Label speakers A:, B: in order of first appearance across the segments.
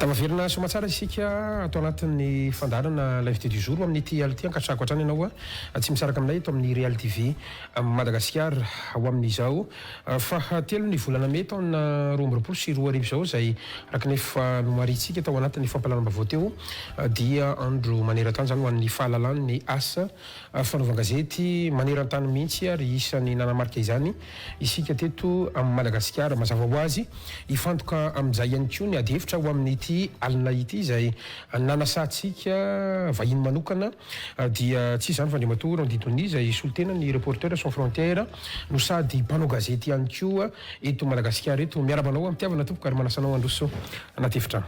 A: Tavaverina somatsara isika atao anatin'ny fandarana l'invité du jour amin'ity ality ankatrako hatrany ianao tsy misaraka aminay eto amin'ny Real TV Madagascar ao amin'izao fahatelo ny volana May taona 2022 zao izay rakinefa nomaritsika tao anatin'ny fampalalambavao teo dia andro maneran-tany zany ho an'ny fahalalan'ny asa fanaovan-gazety maneran-tany mihitsy ary isan'ny nanamarika izany isika teto amin'ny Madagascar mazava ho azy ifantoka amin'izay ihany koa ny ady hevitra ho amin'ny alina ity izay nanasatsika vahiny manokana dia tsy zany fa andriamatoa Randitoni izay solitena ny reporter sans frontières no sady mpanao gazety ihany koa eto Madagascar eto miarabanao amin'ny tiavana tompoko ary manasanao androso anaty efitrano.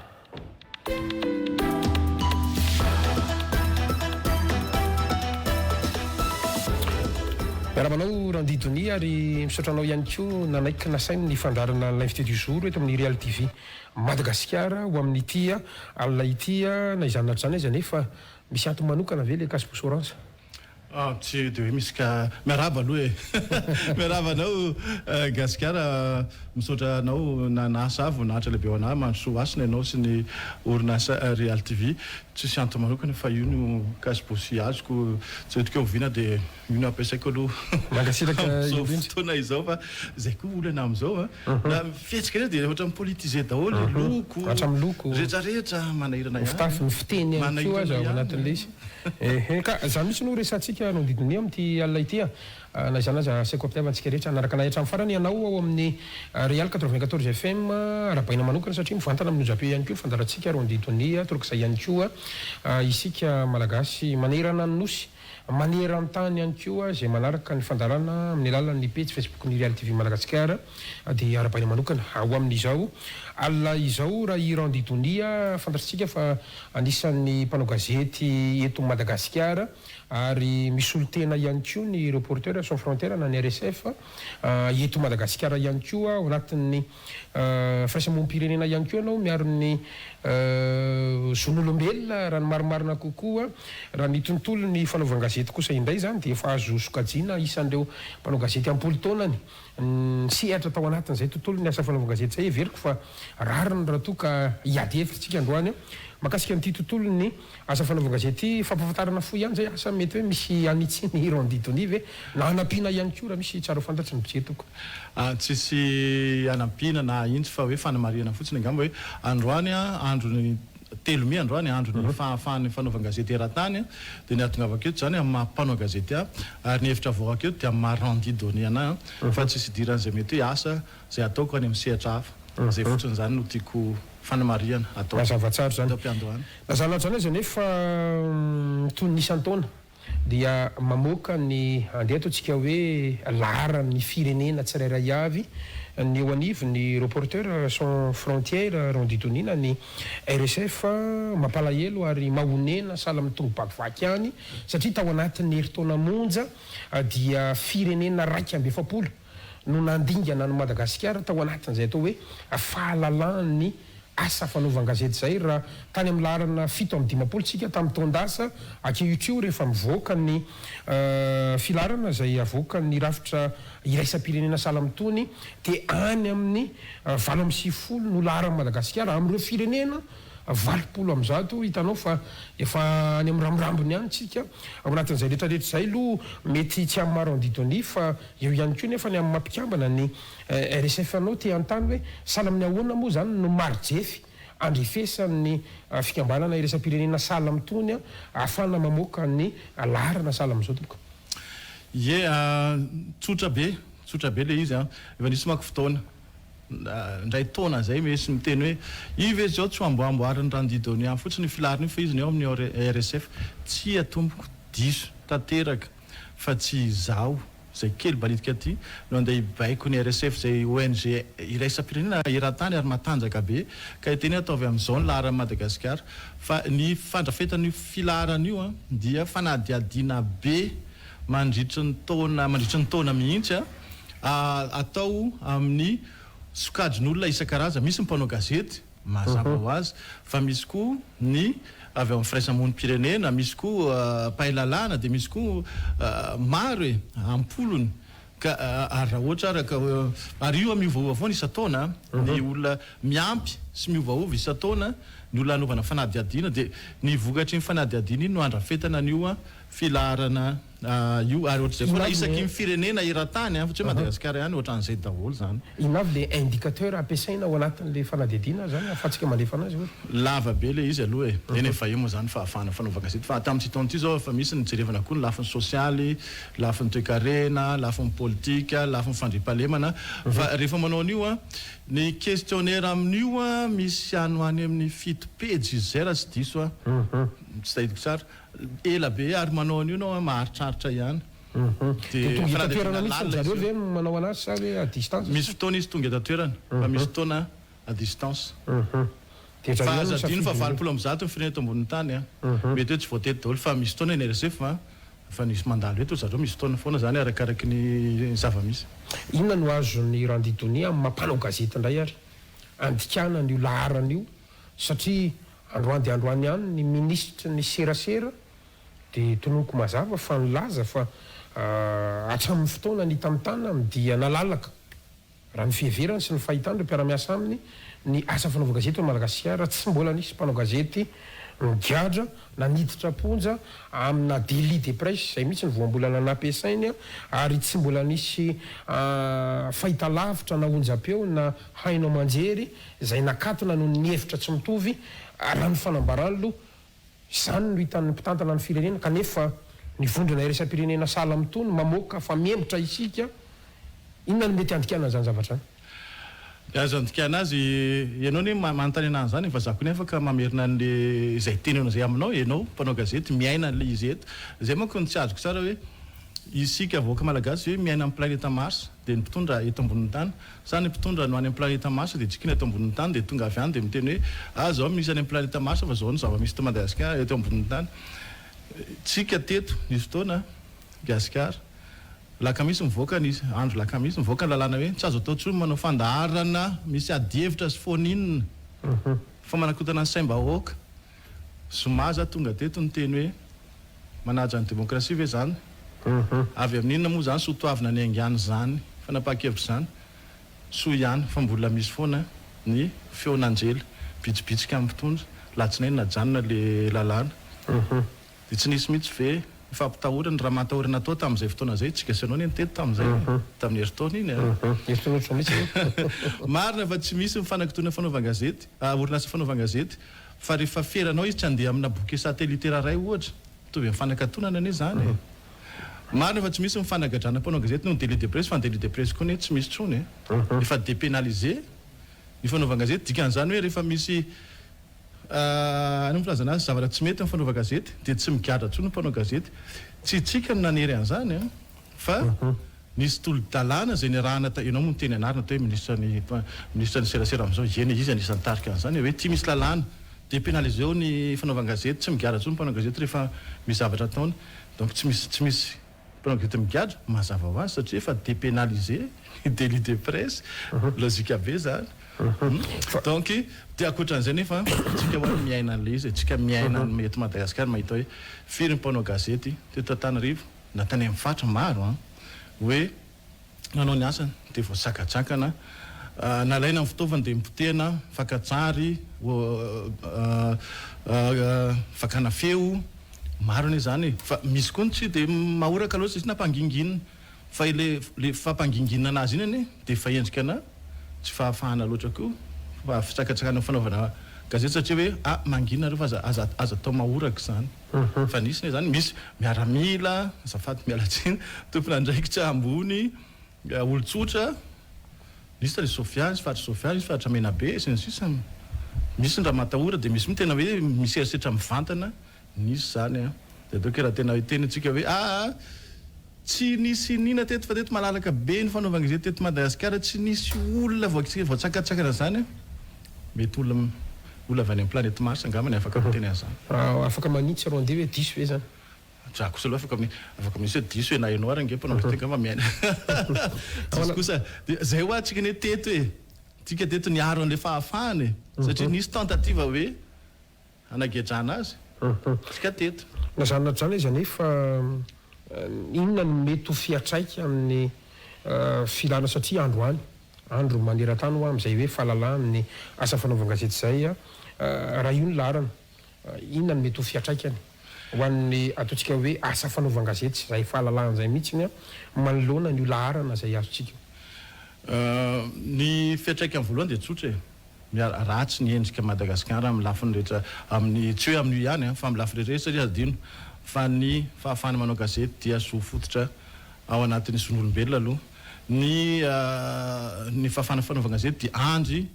A: Miarabanao Randitoni ary misotranao ihany koa nanaiky nasainy ny fandarana l'invité du jour eto amin'ny Real TV Madagascar ho amin'ny tia alina ity na izany natrany izy nefa misy ato manokana ve le casse assurance
B: tsy de hoe misy ka miaraba aloha miarabanao Gasikara misaotra anao nanasa avy nahatra lehibe ho anahy mansoa asina ianao sy ny orinasa Real TV tsisy anto manokana fa io no kasibosy azoko tsy hoe toka ovina de io no ampiasaiko aloha
A: mangasiraka
B: fotoana izao fa zay koa olana am'izao na fihetsika reo de ohatra mipolitiser daholo loko
A: hatramiloko
B: rehetrarehetra manahirana
A: fitafy ny fiteny ihany koa aza ao anatin'le izy ka za misy no resantsika nodidiny amin'ity alina ity na izany aza asaiko ampiavantsika rehetra anaraka nahy hatramin'ny farany ianao ao amin'ny Real 94 FM arabaina manokana satria mivantana amin'ny Japon ihany koa fandarantsika Randitoni torok'izay ihany koa isika malagasy manerana ny nosy maneran-tany ihany koa zay manaraka ny fandarana amin'ny alalan'ny page Facebook ny Real TV Madagascar dia arabaina manokana ao amin'izao alina izao raha i Randitoni fantatsika fa anisan'ny mpanao gazety eto Madagascar ary misolo tena ihany koa ny reporter sans frontières na ny RSF eto Madagascar ihany koa ao anatin'ny firaisamonim-pirenena ihany koa anao miaro ny zon'olombelona raha ny marimarina kokoa raha ny tontolo ny fanaovan-gazety kosa indray zany dia efa azo sokajiana isan'ireo mpanao gazety ampolo taonany sehatra tao anatin'izay tontolo ny asa fanaovan-gazety zay everiko fa rariny raha toa ka hiady hevitsika androany makasika an'ity tontolo ny asa fanaovan-gazety fampahafantarana fo ihany zay asa mety hoe misy anitsiny Randitoni ve na anampiana ihany koa raha misy tsara fantatry ny mpijetoko
B: tsisy anampiana na intsy fa hoe fanamarihana fotsiny angamba hoe androany androny telo mi androany androny fahafahany fanaovan-gazety eran-tany dia ny atongavako eto zany amin'ny mampanao gazety ary ny hevitra voako eto dia amin'ny Randitoni ana fa tsisy idiran'izay mety hoe asa zay ataoko any amin'ny sehatra hafa zay fotsiny zany no tiako fanamarihana atao
A: mazavatsara zany
B: mpiandohany
A: mazava zany izy nefa toy ny isan-taona dia mamoaka ny andeha ataontsika hoe laharan'ny firenena tsirairay avy ny eo anivo ny reporter sans frontières Randitoni na ny RSF mampalahelo ary mahonena sahala amin'ny tongo bakivaky any satria tao anatin'ny herintaona monja dia firenena raiky amby efapolo no nandingana ny Madagascar tao anatin'izay atao hoe fahalalan'ny asa fanaovan-gazety zay raha tany amin'ny laharana 7 tsika tamin'ny taondasa akeo rehefa mivoaka ny filarana zay avoaka ny rafitra iraisam-pirenena sahala amitony dia any amin'ny 60 no laharan'ny Madagascar amin'ireo firenena 20 am'zato hitanao fa efa any amin'ny ramorambony ihany tsika ao anatin'izay rehetrarehetra zay aloha mety tsy amin'ny Randitoni fa eo ihany koa nefa ny amin'ny mampikambana ny RSF anao te antany hoe sahala amin'ny ahoana moa zany no marjefy andrefesan'ny fikambanana iraisam-pirenena sahala amitony ahafana mamoaka ny laharana sahala amin'izao tompoko
B: tsotra be le izy efa nisy mako fotoana ndray taona zay misy miteny hoe ive zao tsy amboamboariny Randitoni fotsiny filariny fa izy ny ao amin'ny RSF tsy atomboko diso tanteraka fa tsy izao zay kely balitika ty no andeha ibaiko ny RSF zay ONG iraisam-pirenena eran-tany ary matanjaka be ka iteny ataovy amin'izao ny laharan'ny Madagascar fa ny fandrafetan'io filarana io dia fanadiadiana be mandritry ny taona mihitsy atao amin'ny sokajin'olona isan-karaza misy mpanao gazety mazava ho azy fa misy koa ny avy amin'ny firaisamonim-pirenena misy koa pahilalana dia misy koa maro ampolony ka ary raha ohatra araka ary io miovaova foana isataona ny olona miampy sy miovaova isataona ny olona anaovana fanadiadiana dia ny vokatry ny fanadiadiana iny no andrafetana an'io filarana io ary ohatr'izay foana isaky ny firenena eran-tany fa tsy hoe Madagascar ihany ohatran'izay daholo zany.
A: Inavy le indicateur ampiasaina ao anatin'le fanadiadiana zany afatsika mandefa anazy hoe
B: lava be le izy aloha eny efa eo moa zany fahafahana fanaova gazety fa tamin'ity taona ity zao efa misy nijerevana koa ny lafiny sosialy, lafiny toe-karena, lafiny politika, lafiny fandriampahalemana fa rehefa manao an'io ny questionnaire amin'io misy anoany amin'ny 7 page izy zay raha tsy diso tsy tahitiko tsara ela be ary manao an'io nao maharitraritra ihany.
A: Dia fanadirana misy zareo ve manao anazy sa hoe à distance?
B: Misy fotoana izy tonga eto an-toerana fa misy fotoana à distance. Fa azadino fa 20% ny firenena eto ambonin'ny tany mety hoe tsy voatety daholo fa misy fotoana ny RSF fa nisy mandalo eto zareo misy fotoana foana zany arakaraky ny zava-misy.
A: Inona no azon'ny randidonia amin'ny mampanao gazety indray ary andikana n'io laharan'io satria androany dia androany ihany ny ministra ny serasera dia tononoko mazava fa nilaza fa hatramin'ny fotoana ny tamitana dia nalalaka raha ny fiheverany sy ny fahitany ireo mpiara-miasa aminy ny asa fanaova gazety ao Madagascar tsy mbola nisy mpanao gazety migadra naniditra ponja amina délit de presse izay mihitsy ny voambolana nampiasainy ary tsy mbola nisy fahitalavitra na onjam-peo na hainao manjery izay nakatona noho ny hevitra tsy mitovy raha ny fanambaralo izany no hitan'ny mpitantana ny firenena kanefa ny vondrona iresam-pirenena sala mitony mamoaka fa miembotra isika inona no mety andikana zany zavatra any
B: azo andikana azy ianao ny manontany anazy zany fa zako ny afaka mamerina an'le izay tenenao zay aminao ianao mpanao gazety miaina an'le izy eto zay manko ny tsy azoko tsara hoe isika avoaka malagasy hoe miaina amin'ny planeta Mars dia ny mpitondra eto ambonin'ny tany sa ny mpitondra no any amin'ny planeta Mars dia tsika eto ambonin'ny tany dia tonga avy any dia miteny hoe zao misy any amin'ny planeta Mars fa zao no zava-misy eto Madagascar eto ambonin'ny tany tsika teto nisy fotoana Madagascar lakamisy mivoaka nisy andro lakamisy mivoaka ny lalàna hoe tsy azo atao tsony manao fandaharana misy adievitra sy foninina fa manakotana ny saim-bahoaka somaza tonga teto ny teny hoe manaja ny demokrasia ve zany avy amin'inona moa zany sotoavina ny aingany zany fanapahakevitra zany so ihany fa mbola misy foana ny feon'anjely bitsibitsika amin'ny mpitondra latsinainy na janona le lalàna dia tsy nisy mihitsy ve fampitahorana raha matahorana atao tamin'izay fotoana zay tsika sy anao ny teto tamin'izay tamin'ny herintaona iny marina fa tsy misy mifanakotona fanaovan-gazety orinasa fanaovan-gazety fa rehefa feranao izy tsy andeha amina boke satellitaire ray ohatra mitovy mifanakatonana ane zany marina fa tsy misy mifanagadrana mpanao gazety no délit de presse fa ny délit de presse koa ny tsy misy tsony efa dépénalisé ny fanaovan-gazety dikan'izany hoe rehefa misy ano filaza anazy zavatra tsy mety amin'ny fanaova gazety dia tsy migadra tsony mpanao gazety tsy tsika no nanery an'izany fa nisy tolo-dalàna zay niarahana ianao moa miteny anarina atao hoe ministra ny serasera amin'izao eny izy anisan'ny tarika an'izany hoe tsy misy lalàna dia pénalisé eo ny fanaovan-gazety tsy migadra tsony mpanao gazety rehefa misy zavatra ataony donc tsy misy mpanao gazety migadra mazava ho azy satria efa dépénalisé délit de presse logika be zany donc dia akoatran'izay nefa tsika hoe miaina an'le izy tsika miaina eto Madagascar mahita hoe firy mpanao gazety teto Antananarivo na tany amin'ny fatra maro hoe nanao ny asany dia voasakatsakana nalaina amin'ny fitaovana dia mipotehana fakatsary fakana feo maro ane zany fa misy koa tsy dia mahoraka loatra sy nampanginginina fa le fampanginginina anazy iny ane dia fa endrikana tsy fahafahana loatra koa fa fitsakatsakana fanaovana gazety satria hoe mangina reo fa aza atao mahoraka zany fa nisy zany misy miaramila azafady mialatsiny tompona andraikitra ambony olotsotra misy tany Sofia misy fatra Sofia misy fatra Menabe sy ny sisa misy ny raha matahora dia misy tena hoe misy erisetra mivantana nisy zany dia donc raha tena teny antsika hoe tsy nisy nina teto fa teto malalaka be ny fanaovana gazety teto Madagascar tsy nisy olona voatsakatsakana zany mety olona avy any amin'ny planète Mars angambany afaka miteny an'izany
A: afaka manitsy ronde hoe diso hoe zany
B: drako saloha afaka misy hoe diso hoe na ianao ary nge mpanao gazety angamba miaina diso kosa dia zay ho atsika ne teto hoe tsika teto niaro an'le fahafahany satria nisy tentative hoe anagedrana azy tsika teto
A: na zany na zany izy anefa inona no mety ho fiatraika amin'ny filana satria andro maneran-tany ho am'izay hoe fahalalana ny asa fanaovan-gazety zay raha io ny larana inona ny mety ho fiatraikany ho an'ny ataontsika hoe asa fanaovan-gazety zay fahalalana zay mihitsiny manoloana ny laharana zay azontsika
B: ny fiatraikany voalohany dia tsotra ratsy ny endrika Madagascar amin'ny lafiny rehetra amin'ny tsy hoe amin'io ihany fa amin'ny lafiny rehetra satria adino fa ny fahafahana manao gazety dia zo fototra ao anatin'ny son'olombelona aloha ny fahafahana fanaovan-gazety dia andry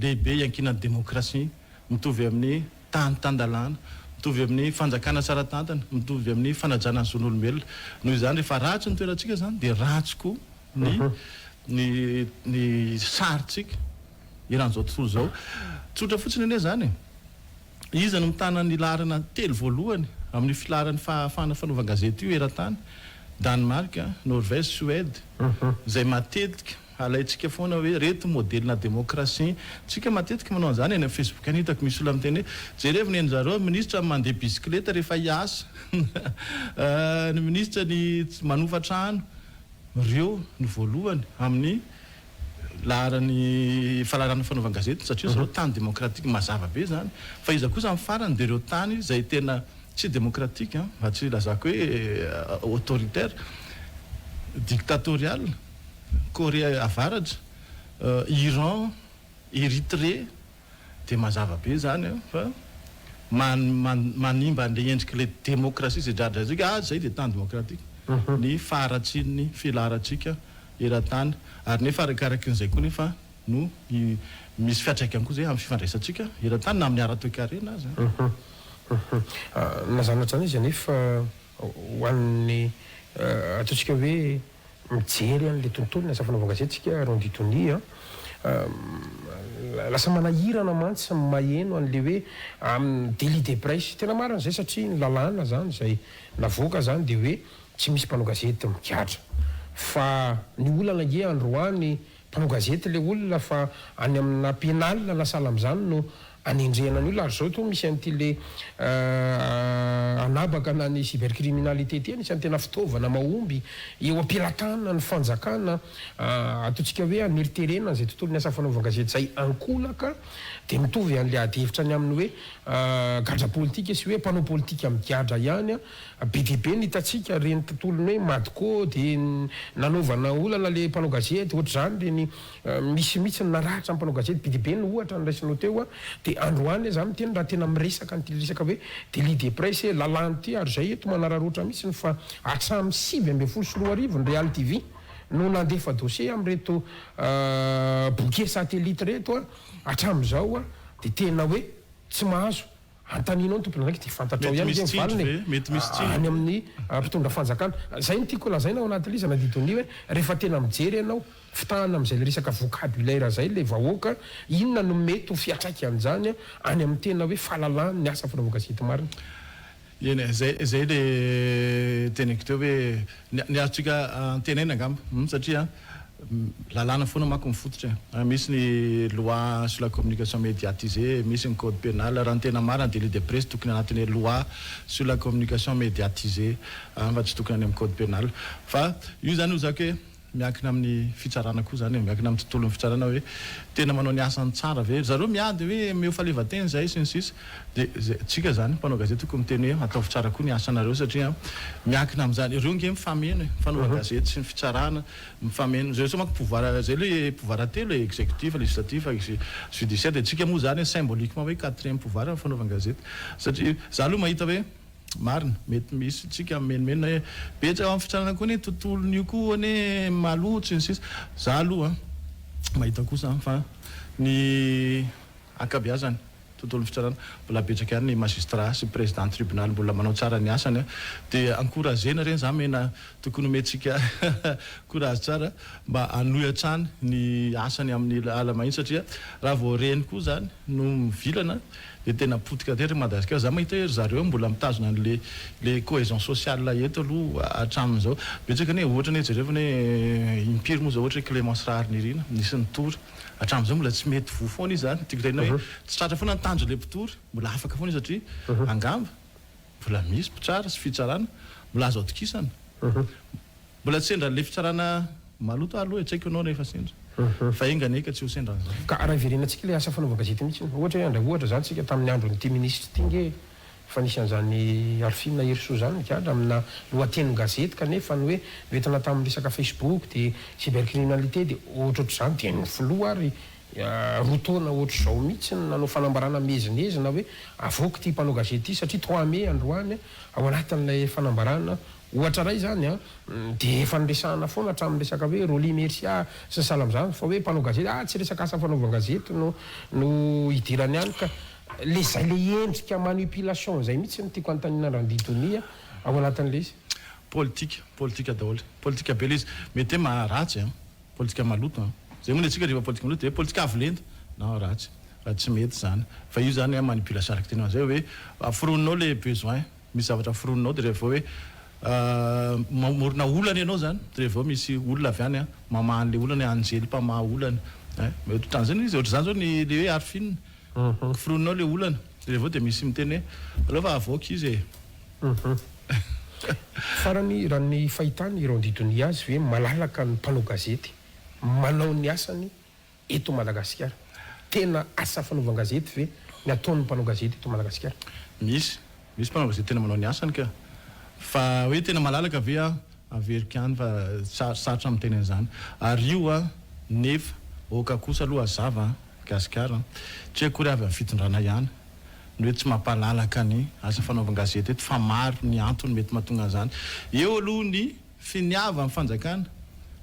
B: lehibe iankinan'ny demokrasia mitovy amin'ny tany-tandalana mitovy amin'ny fanjakana tsara tantana mitovy amin'ny fanajana ny zon'olombelona noho izany rehefa ratsy ny toerantsika zany dia ratsy koa ny saritsika iran'izao tontolo zao tsotra fotsiny ane zany izy no mitana ny larana telo voalohany amin'ny filaran'ny fahafahana fanaovan-gazety io eran-tany Danemark, Norvège, Suède zay matetika alaitsika foana hoe reto modelina demokrasia tsika matetika manao an'izany eny amin'ny Facebook any hitako misy olona miteny hoe jerevina eny zareo ministra mandeha bisikileta rehefa hiasa ny ministra ny manofa trano reo ny voalohany amin'ny laharany fahalarana fanaovan-gazety satria zareo tany demokratika mazava be zany fa iza kosa amin'ny farany dia ireo tany zay tena tsy démocratique fa tsy lazako hoe autoritaire dictatorial Corée avaratra Iran Érythrée dia mazava be zany fa manimba an'le endrika le démocratie zay dradratsika zay dia tany démocratique ny faharatsian'ny filaratsika eran-tany ary nefa arakarakin'izay koa nefa no misy fiatraikany koa zay amin'ny fifandraisantsika eran-tany na amin'ny ara-toe-karena azy
A: nazanatra izy anefa ho an'ny ataontsika hoe mijery an'le tontolo ny asa fanaovan-gazetsika ronditony lasa manahirana mantsy maheno an'le hoe amin'ny Liberté Presse tena marina zay satria ny lalàna zany zay navoaka zany dia hoe tsy misy mpanao gazety mikatra fa ny olana nge androany mpanao gazety le olona fa any amina pénal na sala amin'izany no anendrehana ny olona ary zao to misy an'ity le anabaka na ny cybercriminalité ty nisy any tena fitaovana mahomby eo ampilatana ny fanjakana ataontsika hoe aneritrerenana zay tontolo ny asa fanaovan-gazety zay ankolaka dia mitovy an'le adihevitra ny amin'ny hoe gadra politika sy hoe mpanao politika migadra ihany be dia be ny hitatsika reny tontolony hoe madiko dia nanaovana olana le mpanao gazety ohatr'izany reny misy mihitsy naratra ny mpanao gazety be dia be ny ohatra ny raisinao teo dia androany zany teny raha tena miresaka nyty resaka hoe dia Liberté Presse lalàny ty ary zay eto manararoatra mihitsy ny fa hatramin'ny 7 ny Real TV no nandefa dossier amin'reto bouquet satellite reto hatramin'izao dia tena hoe tsy mahazo antaninao ny tompona ndraiky dia fantatrao ihany any amin'ny mpitondra fanjakana zay ny tiako lazaina ao anaty lizana didony hoe rehefa tena mijery ianao fitahana amin'izay le resaka vocabulaire zay le vahoaka inona no mety ho fiatraika an'izany any amin'ny tena hoe fahalalany ny asa fanaovan-gazety marina
B: eny zay le teneko teo hoe ny azontsika antenaina angamba satria lalàna foana mako mifototra misy ny loi sur la communication médiatisée misy ny code pénal raha ny tena marina dia Liberté Presse tokony anatin'ny loi sur la communication médiatisée fa tsy tokony any amin'ny code pénal fa io zany ho zako hoe miankina amin'ny fitsarana koa zany miankina amin'ny tontolon'ny fitsarana hoe tena manao ny asany tsara ve zareo miady hoe meo falevateny zay sy ny sisa dia tsika zany mpanao gazety tokony miteny hoe ataovy tsara koa ny asanareo satria miankina amin'izany ireo nge mifameno fanaova gazety sy ny fitsarana mifameno zay so manko pouvoir zay le pouvoir telo exécutif législatif judiciaire dia tsika moa zany symboliquement hoe 4e pouvoir fanaova gazety satria za aloha mahita hoe marina mety misy tsika menomena hoe betsaka amin'ny fitsarana koa ny tontolon'io koa ny maloto sy ny sisa za aloha mahita kosa fa ny akabeazany tontolon'ny fitsarana mbola betsaka ihany ny magistrat sy président tribunal mbola manao tsara ny asany dia encouragena reny za mena tokony omentsika courage tsara mba hanohatrany ny asany amin'ny ala mahitsy satria raha vao reny koa zany no mivilana dia tena potika tery Madagascar za mahita hoe zareo mbola mitazona le cohésion sociale eto aloha hatramin'izao betsaka ny ohatra ny jerevana hoe impiry moa zao ohatra hoe Clémence Raharnirina nisy ny tory hatramin'izao mbola tsy mety vo foana izy zany tiako tena hoe tsy tratra foana nitanjo le mpitory mbola afaka foana izy satria angamba mbola misy mpitsara sy fitsarana mbola azo atokisana mbola tsy endra le fitsarana maloto aloha tsaiko anao rehefa sendra fa enganeka tsy ho sendra zany
A: ka raha iverenantsika le asa fanaova gazety mihitsy ohatra hoe andrahoatra zany tsika tamin'ny andron'ity ministre ty nge fa nisy an'izany arfina eriso zany mikadra amina lohateny gazety kanefa ny hoe entina tamin'ny resaka Facebook de cybercriminalité de ohatrohatr' zany dia ny filoha ary roa taona ohatra zao mihitsy nanao fanambarana mezinezina hoe avoaka ty mpanao gazety ty satria 3 mai androany ao anatin'ilay fanambarana ohatra ray zany de efa niresahana foana hatramin'ny resaka hoe Roly Mercia sy salamzany fa hoe mpanao gazety tsy resaka asa fanaovana gazety no idirany ihany ka le zay le endrika manipulation zay mihitsy ny tiako antanina Randitonia ao anatin'le izy
B: politika daholo politika be le izy mety maharatsy politika maloto zay moa antsika rehefa politika maloto de politika avolenta na ratsy tsy mety zany fa io zany manipulation araka tena zay hoe aforoninao le besoin misy zavatra aforoninao de rehefa hoe mamorona olana ianao zany de rehefa misy olona avy any mamahan le olana anjely mpamaha olana mety ohatran' zany izy ohatr' zany zao le hoe arfina foroninao le olana de rehefa de misy miteny hoe alova avoaka izy
A: farany raha ny fahitany Randitonia azy hoe malalaka ny mpanao gazety manao ny asany eto Madagascar tena asa fanaovana gazety ve ny ataon'ny mpanao gazety eto Madagascar
B: misy mpanao gazety tena manao ny asany ka fa hoe tena malalaka ve averika any fa sarotra amin'ny tenen'izany ary io nefa oka kosa aloha azava Gasikara tsy akory avy amin'ny fitondrana ihany ny hoe tsy mampalalaka ny asa fanaovana gazety eto fa maro ny antony mety mahatonga an'izany eo aloha ny finiava amin'ny fanjakana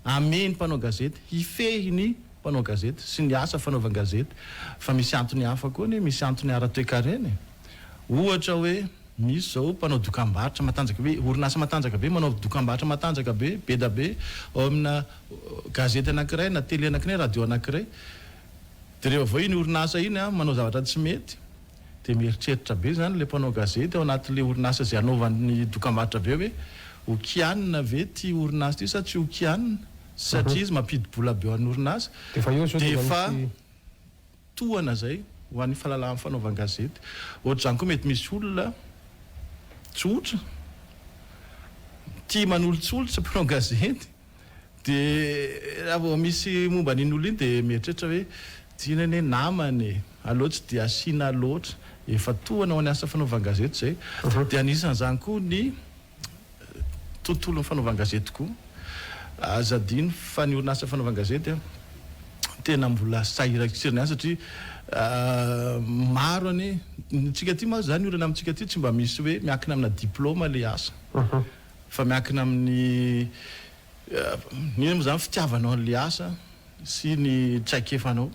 B: ameny mpanao gazety hifehy ny mpanao gazety sy ny asa fanaovana gazety fa misy antony hafa koa ny misy antony ara-toekareny ohatra hoe misy zao mpanao dokam-barotra matanjaka be orinasa matanjaka be manao dokam-barotra matanjaka be beda be ao amina gazety anankiray na tele anankiray radio anankiray de rehefa vao iny orinasa iny manao zavatra tsy mety de mieritreritra be zany le mpanao gazety ao anatin'le orinasa zay anaovan'ny dokam-barotra be hoe okianina ve ty orinasa ty sa tsy okianina satria izy mampidi-bola be amin'ny orinasa de fa tohana zay ho an'ny fahalalahany fanaovana gazety ohatr'izany koa mety misy olona tsotra tia manolotsolotra mpanao gazety de raha vao misy momba n'iny olo iny de mieritreritra hoe tianany hoe namany aloha tsy de asiana loatra efa tohana ho an'ny asa fanaovana gazety zay de anisan'izany koa ny tontolo ny fanaovana gazety koa azadiny fa ny orinasa fanaovana gazety tena mbola sahirakisiriny any satria maro any tsika ty moa zany olana amintsika ty tsy mba misy hoe miankina amina diplôma le asa fa miankina amin'ny nino moa zany fitiavanao an'le asa sy ny traikefanao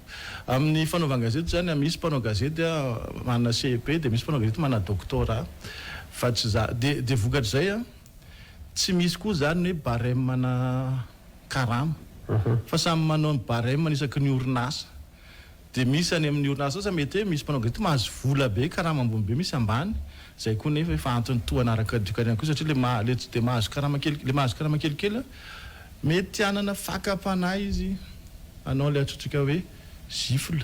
B: amin'ny fanaovana gazety zany misy mpanao gazety manana CEP de misy mpanao gazety manana doctorat fa tsy za de vokatr' zay tsy misy koa zany hoe barème na karama fa samy manao ny barème manisaky ny orinasa de misy any amin'ny orinasa sa mety misy mpanao gazety mahazo vola be karama ambony be misy ambany zay koa nefa efa antony tohana araka dikany koa satria le tsy de mahazo karama kely le mahazo karama kelikely mety anana fakapanahy izy anao le atsotsika hoe gifle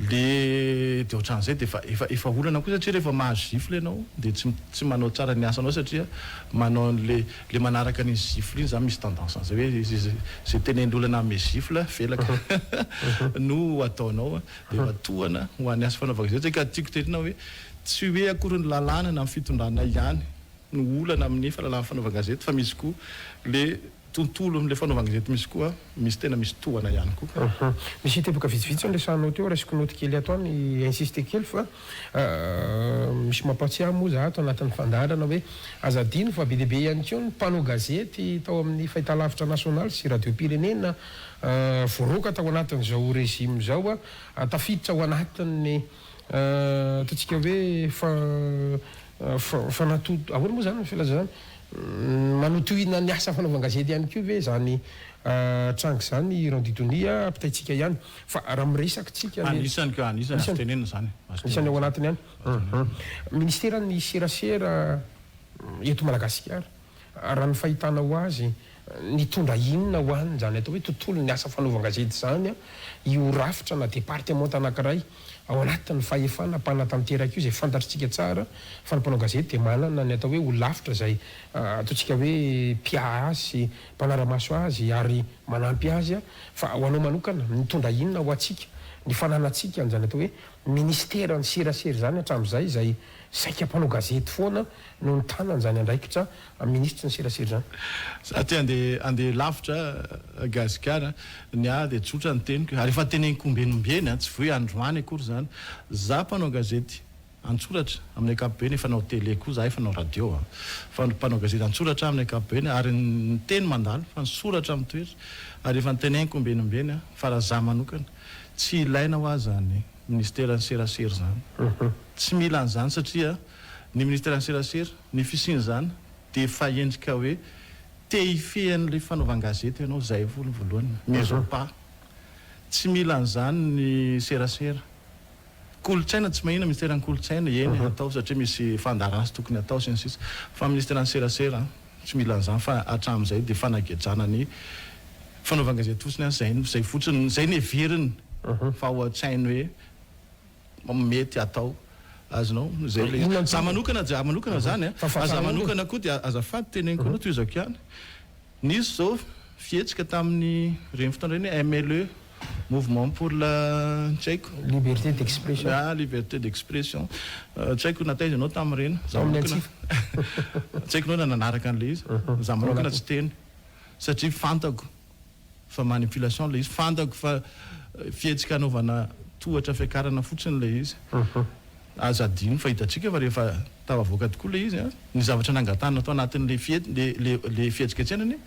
B: le de ohatran'izay de efa olana koa satria rehefa mahazo gifle ianao de tsy manao tsara ny asanao satria manao le manaraka ny gifle iny zany misy tendance zay hoe zay tenen'olana ame gifle felaka no ataonao de efa tohana ho an'ny asa fanaovana gazety ka tiako tenina hoe tsy hoe akory ny lalàna na amin'ny fitondrana ihany no olana amin'ny fahalalahana fanaovana gazety fa misy koa le tontolo am'le fanaovana gazety misy koa misy tena misy tohana ihany koa
A: misy teboka vitsivitsy lesanao teo resiko noty kely ato ny insiste kely fa misy mampatsiahy moa za ato anatin'ny fandarana hoe azadiny fa be deabe ihany keo ny mpanao gazety tao amin'ny fahitalavitra nasionaly sy radio pirenena voaroka tao anatin'izao régime zao tafiditra ao anatin'ny ataontsika hoe fanatodo ahoana moa zany filaza zany manotohina ny asa fanaovana gazety ihany koa ve zany trango zany Randitonia ampitaitsika ihany fa raha miresaky tsika
B: anisany tenena zany
A: anisany ao anatiny ihany ministera ny serasera eto Madagascar raha ny fahitanao azy nitondra inona ho any zany atao hoe tontolo ny asa fanaovana gazety zany io rafitra na département anankiray ao anatin'ny fahefana mpanatanteraka io zay fantatritsika tsara fa ny mpanao gazety dia manana ny atao hoe olo-lavitra zay ataontsika hoe mpia azy mpanaramaso azy ary manampy azy fa ho anao manokana mitondra inona ho atsika ny fananatsika an'izany atao hoe ministera ny serasera zany hatramin'izay zay saika mpanao gazety foana no ny tanany zany andraikitra ministra ny serasera zany
B: satria andeha lavitra gasikara ny dia tsotra ny teniko ary efa teneniko ombenombeny tsy voe androany akory zany za mpanao gazety antsoratra amin'ny ankapobeny efa nao tele koa za efa nao radio fa mpanao gazety antsoratra amin'ny ankapobeny ary ny teny mandalo fa nysoratra amin'ny toetra ary efa nyteneniko ombenombeny fa raha za manokana tsy ilaina ho azy zany ministera ny serasera zany tsy mila an'izany satria ny ministera ny serasera ny fisiny zany dia fa endrika hoe te ifehan'le fanaovan-gazety ianao zay voalohany maison pas tsy mila an'izany ny serasera kolotsaina tsy mahina ministera ny kolotsaina eny atao satria misy fandarana sy tokony atao sy ny sisa fa ministera ny serasera tsy mila an'izany fa hatramin'izay dia fanagetrana ny fanaovan-gazety fotsiny zay fotsiny zay ny everiny fa ho an-tsainy hoe mety atao azonao zay le za manokana zany za manokana koa dia azafady teneniko anao toy izako ihany nisy zao fihetsika tamin'ny reny fitondreny MLE mouvement pour la tsaiko
A: liberté d'expression
B: liberté d'expression tsaiko nataiza anao tamin'ireny za manokana tsaiko anao nanaraka an'le izy za manokana tsy teny satria fantako fa manipulation le izy fantako fa fihetsika anaovana tohatra fiakarana fotsiny le izy aza adino fa hitatsika fa rehefa tavavoaka tokoa le izy ny zavatra nangatana atao anatin'le fihetsika tsenany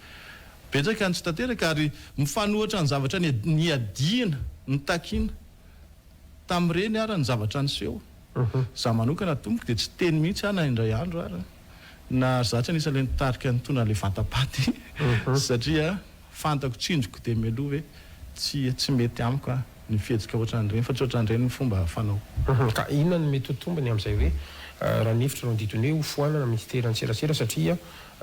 B: betsaka ny tsy tanteraka ary mifanohatra ny zavatra ny adiana ny takina tamin'ireny ary ny zavatra niseho za manokana tomboko dia tsy teny mihitsy na indray andro ary na zatra anisan'le nitarika nytona le vantapaty satria fantako tsinjoko dia mialoha hoe tsy mety amiko ny fihetsika ohatran'ireny fa tsy ohatran'ireny ny fomba fanao
A: ka inona ny mety ho tombony amin'izay hoe raha nifitra no ditony hoe ho foanana ministera ny serasera satria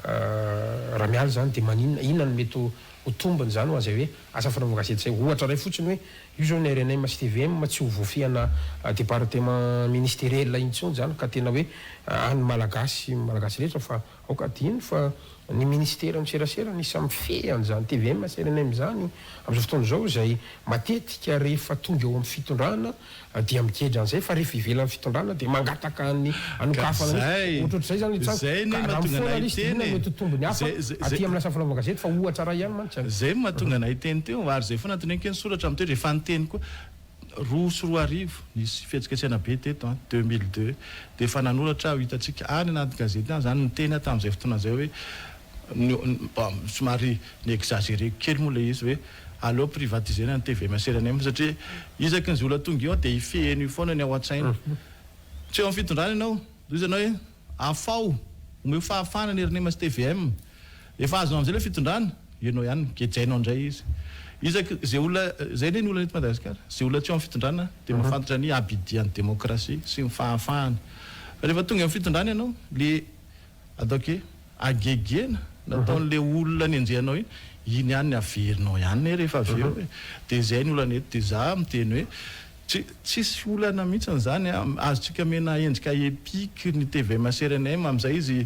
A: raha miala zany dia maninona inona ny mety ho tombony zany ho azay hoe asa fanaovan-gazety zay ohatra ray fotsiny hoe io zao ny RNM sy TVM tsy ho voafihana département ministériel intsony zany ka tena hoe any malagasy rehetra fa aoka dino fa ny ministera ny serasera ny samy feany zany TVM sy RNM zany amin'izao fotoana zao zay matetika rehefa tonga eo amin'ny fitondrana dia mikedra an'izay fa rehefa ivelan'ny fitondrana dia mangataka ny anokafana ohatrohatr'izay zany mety tombony hafa aty amin'ny asa fanaovan-gazety fa ohatra raha ihany mantsy
B: zay mahatonga nay teny teo ary zay fa natoneniko ny soratra amin'ny toetra efa nyteny koa roa sy roa arivo nisy fihetsiketsena be teto 2002 dia efa nanoratra hitatsika any anaty gazety any zany niteny tamin'izay fotoana zay hoe somary ny exagéré kely moa le izy hoe aleo privatisena ny TV maserana satria isaky ny zola tonga io dia ifeheny io foana ny ao an-tsaina tsy eo amin'ny fitondrana ianao izy anao hoe afao omeo fahafana ny RNM sy TVM efa azonao amin'izay le fitondrana ianao ihany gejainao indray izy isaky zay olona zay ne ny olona eto Madagascar zay olona tsy eo amin'ny fitondrana dia mahafantatra ny abidian'ny démocratie sy ny fahafahana fa rehefa tonga amin'ny fitondrana ianao le ataoke agegena nataon'le olona ny enjehanao iny ihany ny averinao ihany rehefa aveo dia zay ny olana eto dia za miteny hoe tsisy olana mihitsy n'izany azotsika mena endrika epika ny TV maserana amin'izay izy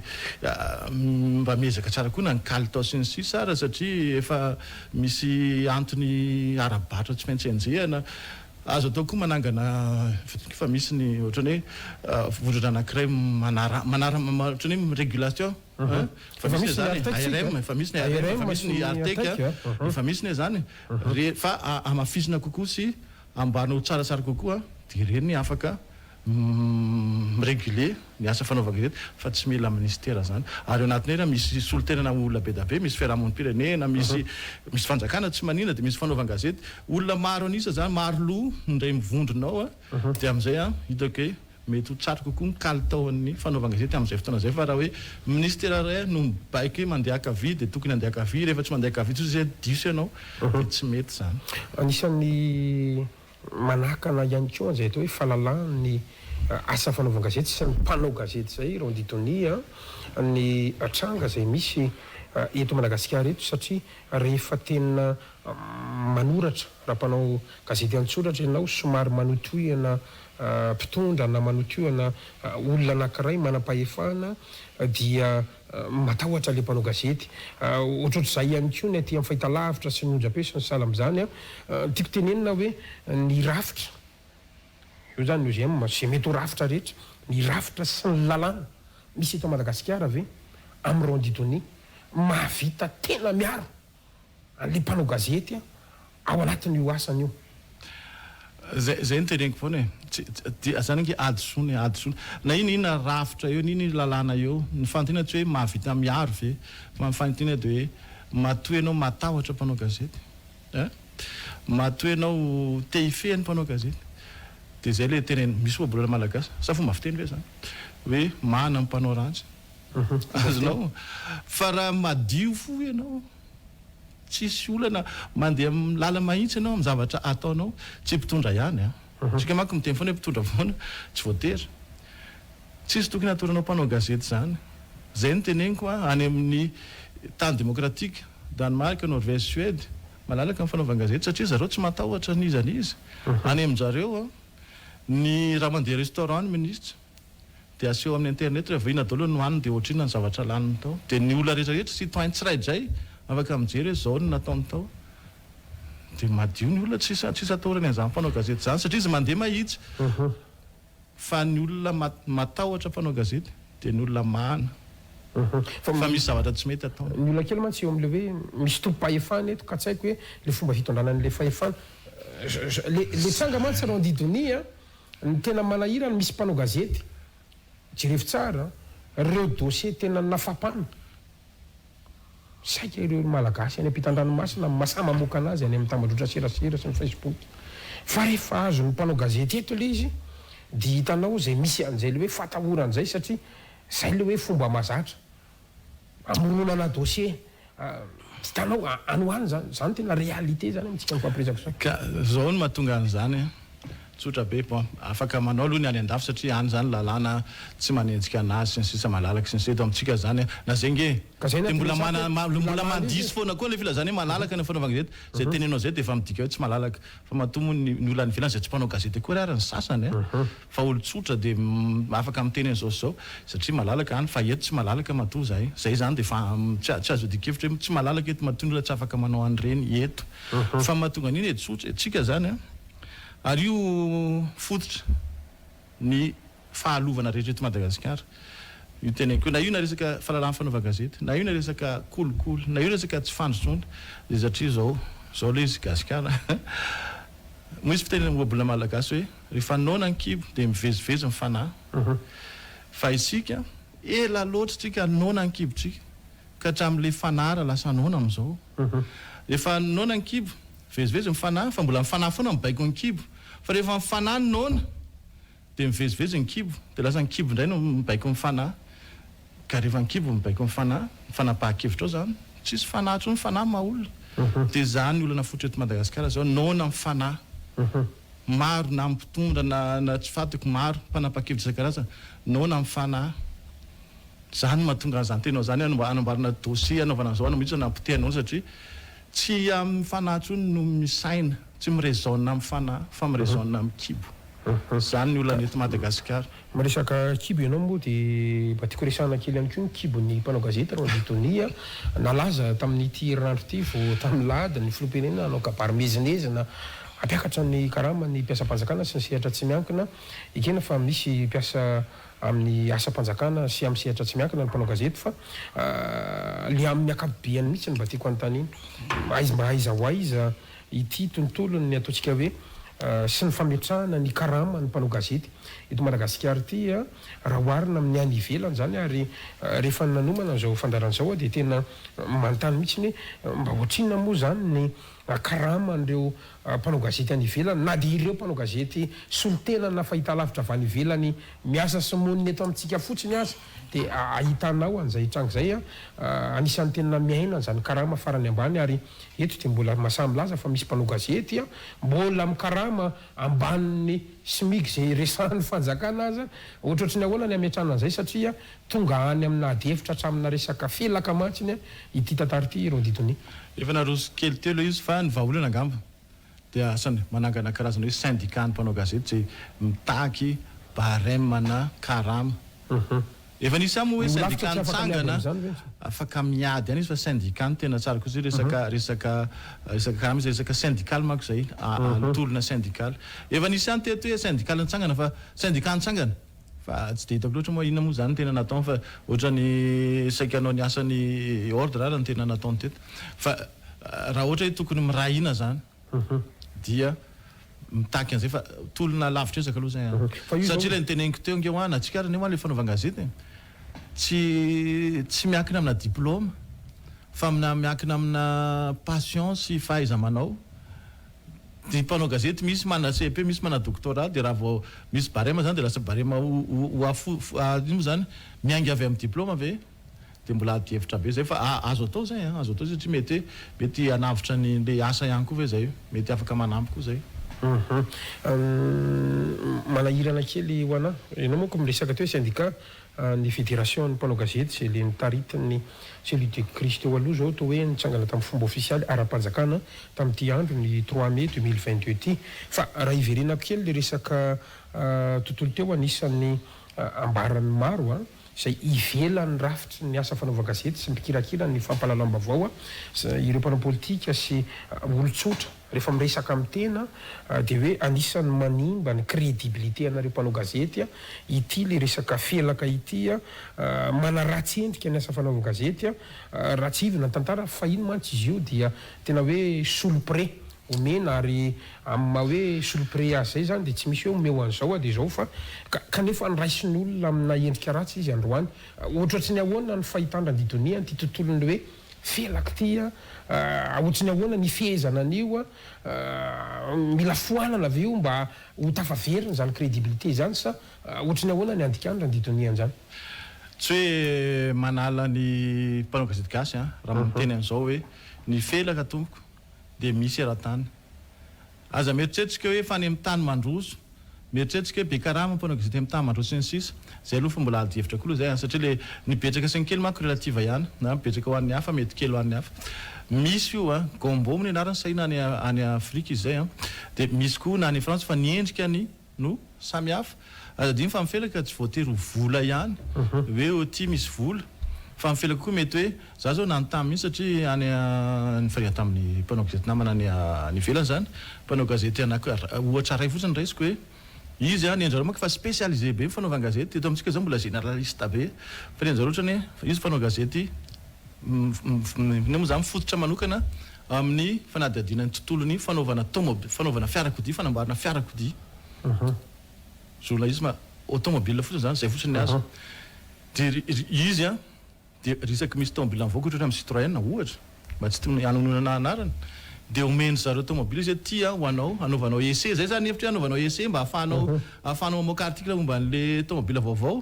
B: mba mezaka tsara koa na ny kalitao sy ny sisa ara satria efa misy antony arabatra tsy maintsy enjehana azo atao koa manangana fa misy ny ohatrany hoe vondrona anankiray ohatrany hoe régulation fa misy zany ARM fa misy ny ARM fa misy ny arteka fa misy ny zany fa amafisina kokoa sy ambanao tsaratsara kokoa dia ireny afaka miréguler ny asa fanaovan-gazety fa tsy mila ministera zany ary anatin'era misy solotenana olona be da be misy fiarahamonim-pirenena misy fanjakana tsy manina dia misy fanaovan-gazety olona maro anisa zany maro loha ndray mivondronao dia amin'izay hitako hoe mety ho tsara kokoa ny kalitaon'ny fanaovan-gazety amin'izay fotoana zay fa raha hoe ministera ray no mibaiko hoe mandeha akavia dia tokony andeha akavia rehefa tsy mandeha akavia tsy zay diso ianao dia tsy mety zany
A: anisan'ny manakana ihany koa an'izay atao hoe fahalalany asa fanaovan-gazety sy ny mpanao gazety zay ronditony ny tranga zay misy eto Madagasikara eto satria rehefa tena manoratra raha mpanao gazety an-tsoratra ianao somary manotohana mpitondra na manotohana olona anankiray manam-pahefana dia matahotra le mpanao gazety ohatrohatr'izay ihany koa ny aty amin'ny fahitalavitra sy ny onjam-peo sy ny sahala amin'izany tiako tenenina hoe ny rafitra io zany museum zay mety ho rafitra rehetra ny rafitra sy ny lalàna misy eto Madagasikara ve amin'ny rond-didoni mahavita tena miaro an'le mpanao gazety ao anatin'io asany io
B: zay ny teneniko foana zany nge adisony na inona rafitra eo nina lalàna eo ny fanontena tsy hoe mahavita miaro ve fa ny fanontena de hoe matoe anao matahotra mpanao gazety matoe anao te hifehan'ny mpanao gazety de zay le teneny misy ohabolana malagasy sa fomba fiteny ve zany hoe mana ny mpanao ratsy azonao fa raha madio fo ianao tsisy olana mandeha lala mahitsy ianao amin'ny zavatra ataonao tsy mpitondra ihany tsika manko miteny foana hoe mpitondra foana tsy voatery tsisy tokony atoranao mpanao gazety zany zay ny teneniko any amin'ny tany démocratique Danemark, Norvège, Suède malalaka amin'ny fanaovana gazety satria zareo tsy matahotra nizanizy any amin'jareo ny raha mandeha restaurant ny ministre de aseho amin'ny internet rehefa ina daholo no haniny de ohatrinona ny zavatra laniny tao de ny olona rehetrarehetra sy toainy tsiraidray afaka mijery hoe zao ny nataony tao de madio ny olona tsisy atahorany an'izany mpanao gazety zany satria izy mandeha mahitsy fa ny olona matahotra mpanao gazety de ny olona mahana fa misy zavatra tsy mety ataony
A: ny olona kely mantsy eo amin'le hoe misy tompo-pahefana eto ka tsy haiko hoe le fomba fitondranan'le fahefana le tsanga mantsy rond-didoni ny tena manahirany misy mpanao gazety jerevy tsara reo dossier tena nafapana saika ireo malagasy any ampitan-dranomasina masaha mamoaka anazy any amin'ny tambadrotra serasera sy ny Facebook fa rehefa azo ny mpanao gazety eto le izy dia hitanao zay misy an'izay le hoe fatahoran'izay satria zay le hoe fomba mahazatra amoronana dossier hitanao anoany zany tena réalité zany amintsika ny fampiresako sa
B: ka zao no mahatonga an'izany tsotra be bon afaka manao aloha ny any an-dafy satria any zany lalàna tsy manenjika anazy sy ny sisa malalaka sy ny seto amintsika zany na zay nge de mbola mandisy foana koa le fila zany hoe malalaka ny fanaovana gazety zay tenenao zay de efa midika hoe tsy malalaka fa matomo ny olona ny vilany zay tsy mpanao gazety koa ary ny sasany fa olo tsotra de afaka miteny zao zao satria malalaka any fa eto tsy malalaka matoa zay zany de fa tsy azo dikevitra hoe tsy malalaka eto matoa ny olona tsy afaka manao an'ireny eto fa mahatonga n'iny tsotra tsika zany ary io fototra ny fahalovana rehetra eto Madagasikara io teneniko na io na resaka fahalalahana fanaovana gazety na io na resaka kolokolo na io resaka tsy fandrotsondra de satria zao le izy gasikara misy fitenena ohabolana malagasy hoe rehefa nona ny kibo de mivezivezy ny fanahy fa isika ela loatra tsika nona ny kibotsika ka hatramin'le fanara lasa nona am'izao rehefa nona ny kibo vezivezy mifanahy fa mbola mifanahy foana mibaiko ny kibo fa rehefa mifanahy ny nona de mivezivezy ny kibo de lasa ny kibo indray no mibaiko mifanahy ka rehefa ny kibo mibaiko mifanahy mifanapaha-kevitra ao zany tsisy fanahy tsony fanahy maolona de zany olona fotra eto Madagasikara zao nona mifanahy maro na mpitondra na tsy fatiko maro mpanapaha-kevitra isan-karazany nona mifanahy zany mahatonga an'izany tenao zany anamboarana dossier anaovana zao mihitsy nampitehanao satria tsy amin'ny fanahy tsony no misaina tsy mirezaona amin'ny fanahy fa mirezaona amin'ny kibo zany ny olona eto Madagasikara
A: maresaka kibo ianao moa dia mba tiako resahana kely ihany koa ny kibon'ny mpanao gazety rond-didoni nalaza tamin'ity herinandro ity vao tamin'ny lahady ny filopenena anao kabary mezinezina ampiakatra ny karama ny mpiasa-panjakana sy ny sehatra tsy miankina ekena fa misy mpiasa amin'ny asa-panjakana sy amin'ny sehatra tsy miankina ny mpanao gazety fa le amin'ny akapobeany mihitsy ny mba tiako anotany iny mba aiza ho aiza ity tontolony ny ataontsika hoe sy ny fametrahana ny karama ny mpanao gazety eto Madagasikara ity raha oharina amin'ny any ivelany zany ary rehefa nanomana zao fandaran'izao dia tena manontany mihitsy ny mba ohatrinona moa zany ny karama an'ireo mpanao gazety any ivelany na dia ireo mpanao gazety solotena na fahita lavitra avy any ivelany miasa sy monina eto amintsika fotsiny aza dia ahitanao an'izay trango zay anisan'ny tena miaina zany karama farany ambany ary eto dia mbola masamy laza fa misy mpanao gazety mbola mikarama ambaniny simigy zay resan'ny fanjakana aza ohatrohatry ny ahoana ny ametrana an'izay satria tonga any amina adihevitra hatramina resaka felaka mantsiny ity tantara ity ireo didony
B: efa naroso kely telo izy fa ny vahaolana angamba dia asany manangana karazana hoe syndicat ny mpanao gazety zay mitaky baremana karama efa nisy amy hoe syndicat nitsangana afaka miady any izy fa syndicat ny tena tsara koa zay resaka karama izy resaka syndical manko zay tolona syndical efa nisy any teto hoe syndical nitsangana fa syndicat nitsangana fa tsy de hitako loatra moa inona moa zany tena natao fa ohatran'ny saikanao ny asany ordre ara ny tena nataony teto fa raha ohatra hoe tokony mirahina zany dia mitaky an'izay fa tolona lavitra ezaka aloha zay satria ilay niteneniko teo nge hoana atsika ary ne hoany le fanaovana gazety tsy miankina amina diplôme fa miankina amina passion sy fahaiza-manao dia mpanao gazety misy mana CP misy mana doctorat dia raha vao misy barema zany dia lasa barema ino zany miainga avy amin'ny diplôme ave dia mbola adihevitra be zay fa azo atao zay azo atao satria mety hanavitra le asa ihany koa ve zay mety afaka manampy koa zay
A: manahirana kely ho ana ianao moa ko miresaka teo syndicat ny fédération ny mpanao gazety zay le nitaritiny celui de Christ teo aloha zao to hoe nitsangana tamin'ny fomba ofisialy ara-panjakana tamin'ity andro ny 3 mai 2022 ty fa raha iverenako kely le resaka tontolo teo anisan'ny ambarany maro zay ivelan'ny rafitry ny asa fanaova gazety sy mikirakira ny fampalalam-bavao ireo mpanao politika sy olotsotra rehefa miresaka amin'ny tena dia hoe anisan'ny manimba ny crédibilité anareo mpanao gazety ity le resaka felaka ity manaratsy endrika ny asa fanaova gazety raha tsy ivina tantara fa ino mantsy izy io dia tena hoe solopré omena ary amma hoe solopré azy zay zany dia tsy misy hoe omeo an'izao dia zao fa kanefa nyraisin'ny olona amina endrika ratsy izy androany ohatrohatry ny ahoana ny fahitandra andidonia ty tontolon'le hoe felaka ty ohatsy ny ahoana ny fihezana an'io mila foanana avy io mba ho tafaverina zany crédibilité zany sa ohatsy ny ahoana ny andikandra andidonia an'izany
B: tsy hoe manala ny mpanao gazety gasy raha miteny an'izao hoe ny felaka tompoko dia misy era-tany aza mieritretrika hoe fa any amin'ny tany mandroso mieritretrika hoe be karama mpanao gazety amin'ny tany mandroso sy ny sisa zay aloha fa mbola adihevitra koa aloha zay satria le nipetraka sy ny kely manko relativa ihany na mipetraka ho an'ny hafa mety kely ho an'ny hafa misy io gombo ny anarany saina any Afrika izy zay dia misy koa na any France fa niendrika ny no samy hafa azadiny fa mifelaka tsy voatery ho vola ihany hoe ty misy vola fa mifelaka koa mety hoe za zao nanontany mihitsy satria any nyfariha tamin'ny mpanao gazety namana ny ivelany zany mpanao gazety ohatra ray fotsiny raisiko hoe izy nianjaro manko fa spécialisé be fanaovana gazety eto amintsika zao mbola généraliste be fa nianjaro ohatrany izy mpanao gazety moa zany mifototra manokana amin'ny fanadihadihana ny tontolony fanaovana fiarakodia fanamboarana fiarakodia journalisme automobile fotsiny zany zay fotsiny ny azy dia izy dia risaky misy tomobile mivoaka ohatra amin'ny Citroën ohatra mba tsy anonona anarany dia omeny zareo tomobile izy ty ho anao anaovanao essai zay zany hevitra anaovanao essai mba ahafahanao mamoaka article momba an'le tomobile vaovao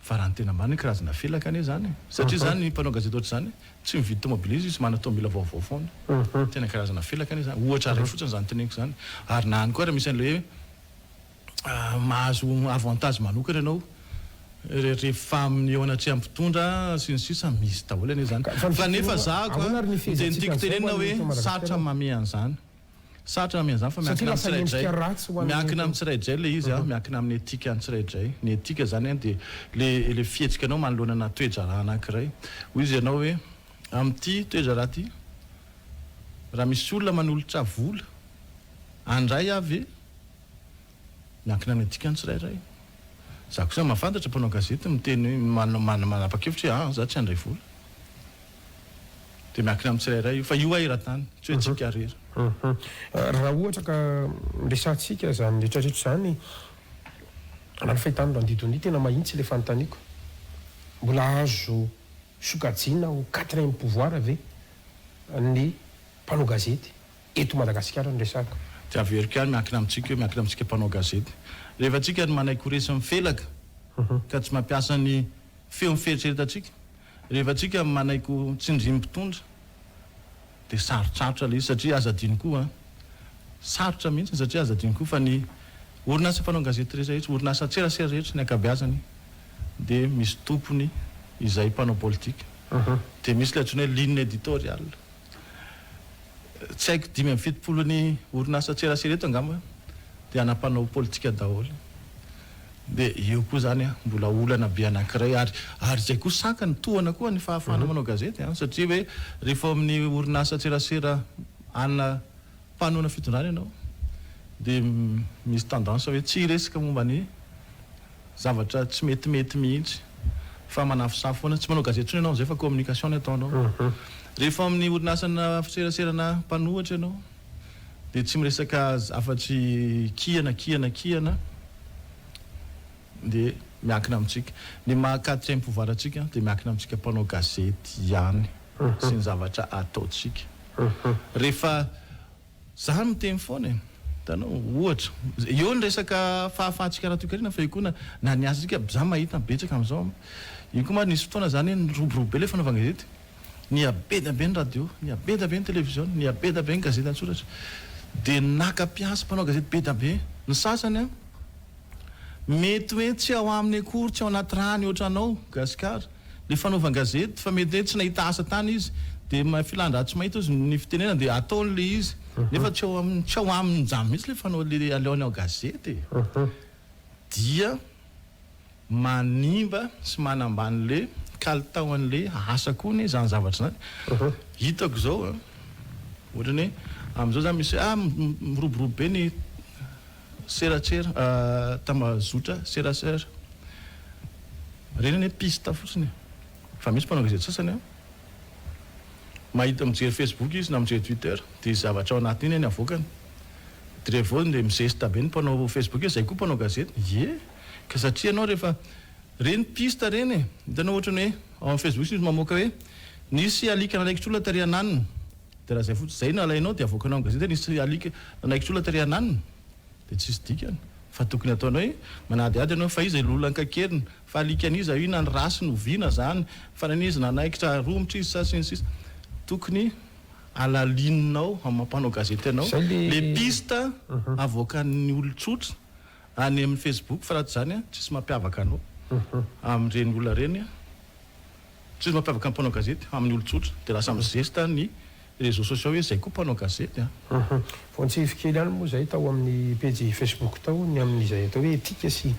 B: fa raha ny tena ambany karazana felaka ane zany satria zany ny mpanao gazety ohatra zany tsy mividy tomobile izy mana tomobile vaovao foana tena karazana felaka ane zany ohatra ray fotsiny zany teneniko zany ary na any koa raha misy an'le hoe mahazo avantage manokana ianao rehefa amin'ny eo anatria ampitondra sy ny sisa misy daholo ane zany fa nefa zako dia nitiako tenenina hoe sarotra mame an'izany sarotra mame an'izany fa miankina amin'ny tsiraidray miankina amin'ny tsiraidray le izy miankina amin'ny etika ny tsiraidray ny etika zany dia le fihetsikanao manoloana toetra raha anankiray hoy izy ianao hoe amin'ity toetra raha ty raha misy olona manolotra vola andray avy miankina amin'ny etika ny tsirairay za kosa mahafantatra mpanao gazety miteny manapa-kevitra za tsy andray vola dia miankina amin'ny tsirairay fa io ahera-tany tsy hoe tsika rery
A: raha ohatra ka miresantsika zany rehetrarehetra zany raha ny fahitandro andidony tena mahitsy le fanontaniako mbola azo sokajiana ho 4e pouvoir ave ny mpanao gazety eto Madagascar ny resako.
B: Ty averika any miankina amintsika mpanao gazety. Rehefa tsika manay koresy mifelaka ka tsy mampiasa ny feo miferitreretantsika. Rehefa tsika manaiko tsindrim-pitondra dia sarotra le izy satria azadiny koa sarotra mihitsy satria azadiny koa fa ny orinasa mpanao gazety rehetra orinasa tserasera rehetra ny ankabeazany dia misy tompony izay mpanao politika dia misy le antsoina hoe ligne éditoriale. Tsy haiko 5 ny orinasa tserasera eto angamba dia anampanao politika daholo. Dia eo koa zany mbola olana be anankiray ary zay koa saka ny tohana koa ny fahafahana manao gazety satria hoe rehefa amin'ny orinasa tserasera ana mpanoana fitondrana ianao dia misy tendance hoe tsy resaka momba ny zavatra tsy metimety mihitsy fa manafosafo foana tsy manao gazety tsony ianao zay fa communication ny ataonao. Rehefa amin'ny orinasana tserasera mpanohatra ianao dia tsy miresaka afa-tsy kiana dia miankina amintsika ny maha 4e pouvoiratsika dia miankina amintsika mpanao gazety ihany sy ny zavatra ataotsika. Rehefa zany miteny foana tanao ohatra eo ny resaka fahafahantsika raha tokarina fa io koa na ny asitsika za mahita betsaka amin'izao io koa ma nisy fotoana zany ny roborobe le fanaovana gazety ny abedabe ny radio ny abedabe ny televizion ny abedabe ny gazety an-tsoratra dia naka-piasa mpanao gazety bedabe ny sasany mety hoe tsy ao amin'ny akory tsy ao anaty rany ohatra anao Gasikara le fanaovana gazety fa mety hoe tsy nahita asa tany izy dia filandra-tsy mahita izy ny fitenena dia ataon'le izy nefa tsy ao amin'ny jamy mihitsy le fanao le aleony ao gazety dia manimba sy manamban'le kalitaon'le asa koa ny zany zavatra zany hitako zao ohatrany hoe amin'izao zany misy miroborobe ny seratsera tambazotra serasera reny hoe piste fotsiny fa misy mpanao gazety sasany mahita mijery Facebook izy na mijery Twitter dia zavatra ao anatiny ny avoakany dia rehefa dia mizesta be ny mpanao Facebook izy zay koa mpanao gazety ka satria anao rehefa reny piste reny hitanao ohatrany hoe ao amin'ny Facebook izy mamoaka hoe nisy alika nanaikitry olona tarihananina dia raha zay fotsy zay nalainao dia avoakanao amin'ny gazety nisy alika nanaikitry olona tarihananina dia tsisy dikany fa tokony ataonao hoe manadiady ianao fa izy lolonkakeriny fa alikan'izy ina ny rasy noviana zany fa nanizy nanaikitra romitra izy sasy tokony alalininao amin'ny mampanao gazety ianao le piste avoakan'ny olon-tsotra any amin'ny Facebook fa raha tsy zany tsisy mampiavaka anao amin'ireny olona reny tsisy mampiavaka amin'ny mpanao gazety amin'ny olon-tsotra dia lasa mizesta ny réseaux sociaux hoe zay koa mpanao gazety
A: fontsivy kely any moa zay tao amin'ny page Facebook tao ny amin'izay atao hoe etika sy